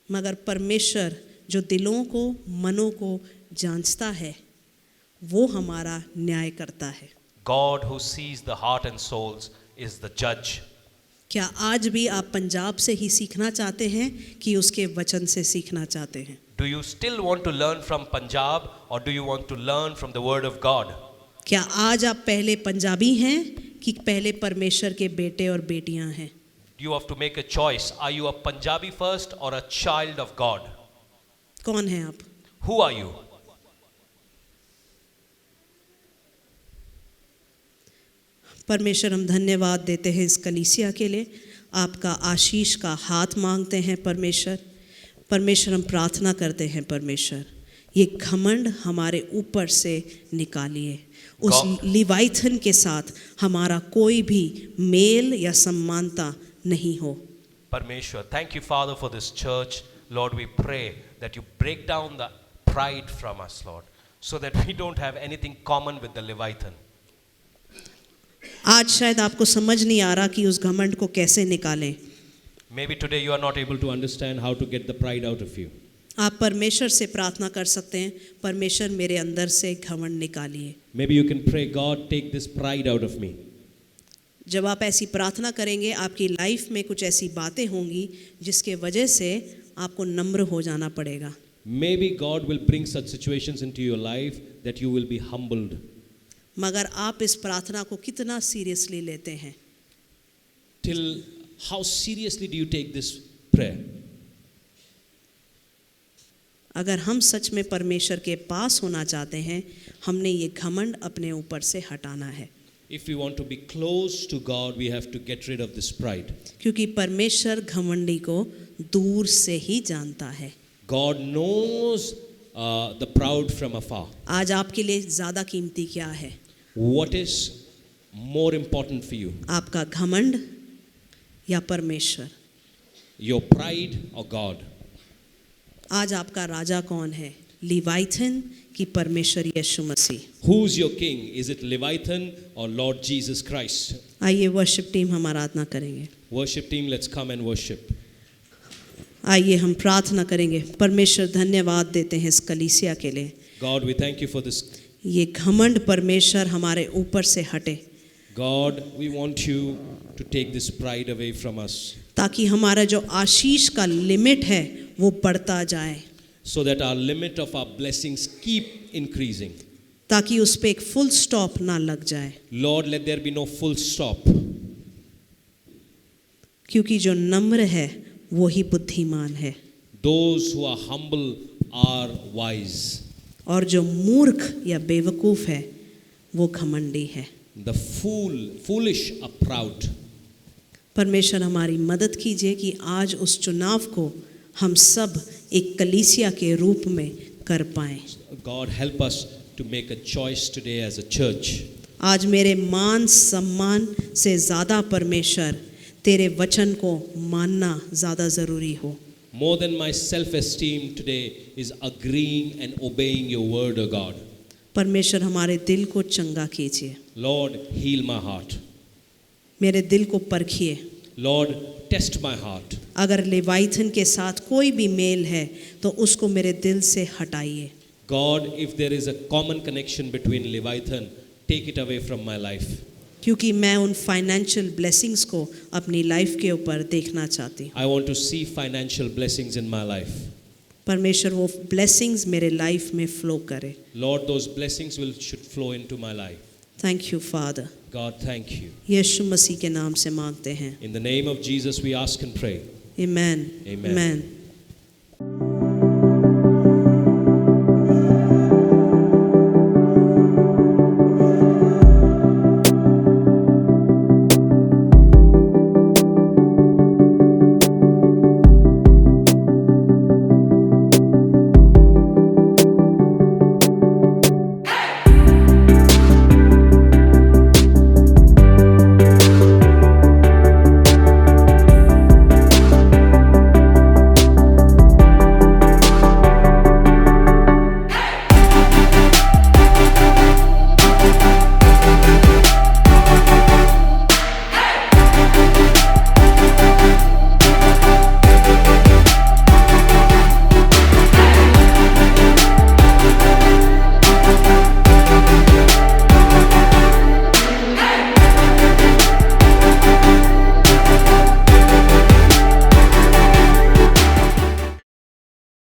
Speaker 1: मगर परमेश्वर जो दिलों को मनों को जांचता है वो हमारा न्याय करता है।
Speaker 3: God who sees the heart and souls is the judge.
Speaker 1: क्या आज भी आप पंजाब से ही सीखना चाहते हैं कि उसके वचन से सीखना चाहते हैं?
Speaker 3: Do you still want to learn from Punjab or do you want to learn from the word of God?
Speaker 1: क्या आज आप पहले पंजाबी हैं कि पहले परमेश्वर के बेटे और बेटियां हैं?
Speaker 3: You have to make a choice. Are you a Punjabi first or a child of God?
Speaker 1: कौन हैं आप?
Speaker 3: Who are you?
Speaker 1: परमेश्वर हम धन्यवाद देते हैं इस कलीसिया के लिए, आपका आशीष का हाथ मांगते हैं परमेश्वर। परमेश्वर हम प्रार्थना करते हैं परमेश्वर ये घमंड हमारे ऊपर से निकालिए। उस लिवाइथन के साथ हमारा कोई भी मेल या समानता नहीं हो।
Speaker 3: Parmeshwar, thank you Father for this church. Lord, we pray that you break down the pride from us, Lord, so that we don't have anything common with the Leviathan.
Speaker 1: आज शायद आपको समझ नहीं आ रहा कि उस घमंड को कैसे निकालें।
Speaker 3: Maybe today you are not able to understand how to get the pride out of you.
Speaker 1: आप परमेश्वर से प्रार्थना कर सकते हैं, परमेश्वर मेरे अंदर से घमंड निकालिए।
Speaker 2: Maybe you can pray, God, take this pride out of me.
Speaker 1: जब आप ऐसी प्रार्थना करेंगे आपकी लाइफ में कुछ ऐसी बातें होंगी जिसके वजह से आपको नम्र हो जाना पड़ेगा।
Speaker 2: Maybe God will bring such situations into your life that you will be humbled.
Speaker 1: मगर आप इस प्रार्थना को कितना सीरियसली लेते हैं?
Speaker 2: Till how seriously do you take this prayer?
Speaker 1: अगर हम सच में परमेश्वर के पास होना चाहते हैं, हमने ये घमंड अपने ऊपर से हटाना है।
Speaker 2: If we want to be close to God, we have to get rid of this pride.
Speaker 1: क्योंकि परमेश्वर घमंडी को दूर से ही जानता है।
Speaker 2: God knows the proud from afar.
Speaker 1: आज आपके लिए ज़्यादा कीमती क्या है?
Speaker 2: What is more important for you?
Speaker 1: आपका घमंड या परमेश्वर?
Speaker 2: Your pride or God?
Speaker 1: आज आपका राजा कौन है? लिवाइथन कि परमेश्वर यीशु मसीह?
Speaker 2: Who's your king? Is it Leviathan or Lord Jesus Christ?
Speaker 1: आइए वर्शिप टीम हम आराधना करेंगे।
Speaker 2: Worship team, let's come and worship.
Speaker 1: आइए हम प्रार्थना करेंगे। परमेश्वर धन्यवाद देते हैं इस कलीसिया के लिए।
Speaker 2: God, we thank you for this.
Speaker 1: ये घमंड परमेश्वर हमारे ऊपर से हटे,
Speaker 2: God, we want you to take this pride away from us,
Speaker 1: ताकि हमारा जो आशीष का लिमिट है वो बढ़ता जाए,
Speaker 2: so that our limit of our blessings keep increasing.
Speaker 1: ताकि उस पे एक फुल स्टॉप ना लग जाए।
Speaker 2: Lord, let there be no full stop.
Speaker 1: क्योंकि जो नम्र है वो ही बुद्धिमान है,
Speaker 2: Those who are humble are wise.
Speaker 1: और जो मूर्ख या बेवकूफ़ है वो घमंडी है।
Speaker 2: The foolish are proud.
Speaker 1: परमेश्वर हमारी मदद कीजिए कि आज उस चुनाव को हम सब एक कलीसिया के रूप में कर पाएं।
Speaker 2: God, help us to make a choice today as a church.
Speaker 1: आज मेरे मान सम्मान से ज़्यादा परमेश्वर तेरे वचन को मानना ज़्यादा ज़रूरी हो।
Speaker 2: More than my self-esteem today is agreeing and obeying your word, O God.
Speaker 1: परमेश्वर हमारे दिल को चंगा कीजिए।
Speaker 2: Lord, heal my heart.
Speaker 1: मेरे दिल को परखिए।
Speaker 2: Lord, test my heart.
Speaker 1: अगर लेवाइथन के साथ कोई भी मेल है तो उसको मेरे दिल से हटाइए।
Speaker 2: God, if there is a common connection between Leviathan, take it away from my life.
Speaker 1: क्योंकि मैं उन फाइनेंशियल ब्लेसिंग्स को अपनी लाइफ के ऊपर देखना चाहती हूँ।
Speaker 2: I want to see financial blessings in my life.
Speaker 1: परमेश्वर वो ब्लेसिंग्स मेरे लाइफ में फ्लो करे।
Speaker 3: Lord, those blessings should flow into my life.
Speaker 1: Thank you father,
Speaker 3: God, thank you.
Speaker 1: यीशु मसीह के नाम से मांगते हैं,
Speaker 3: In the name of Jesus, we ask and pray.
Speaker 1: Amen
Speaker 3: Amen.
Speaker 1: Amen.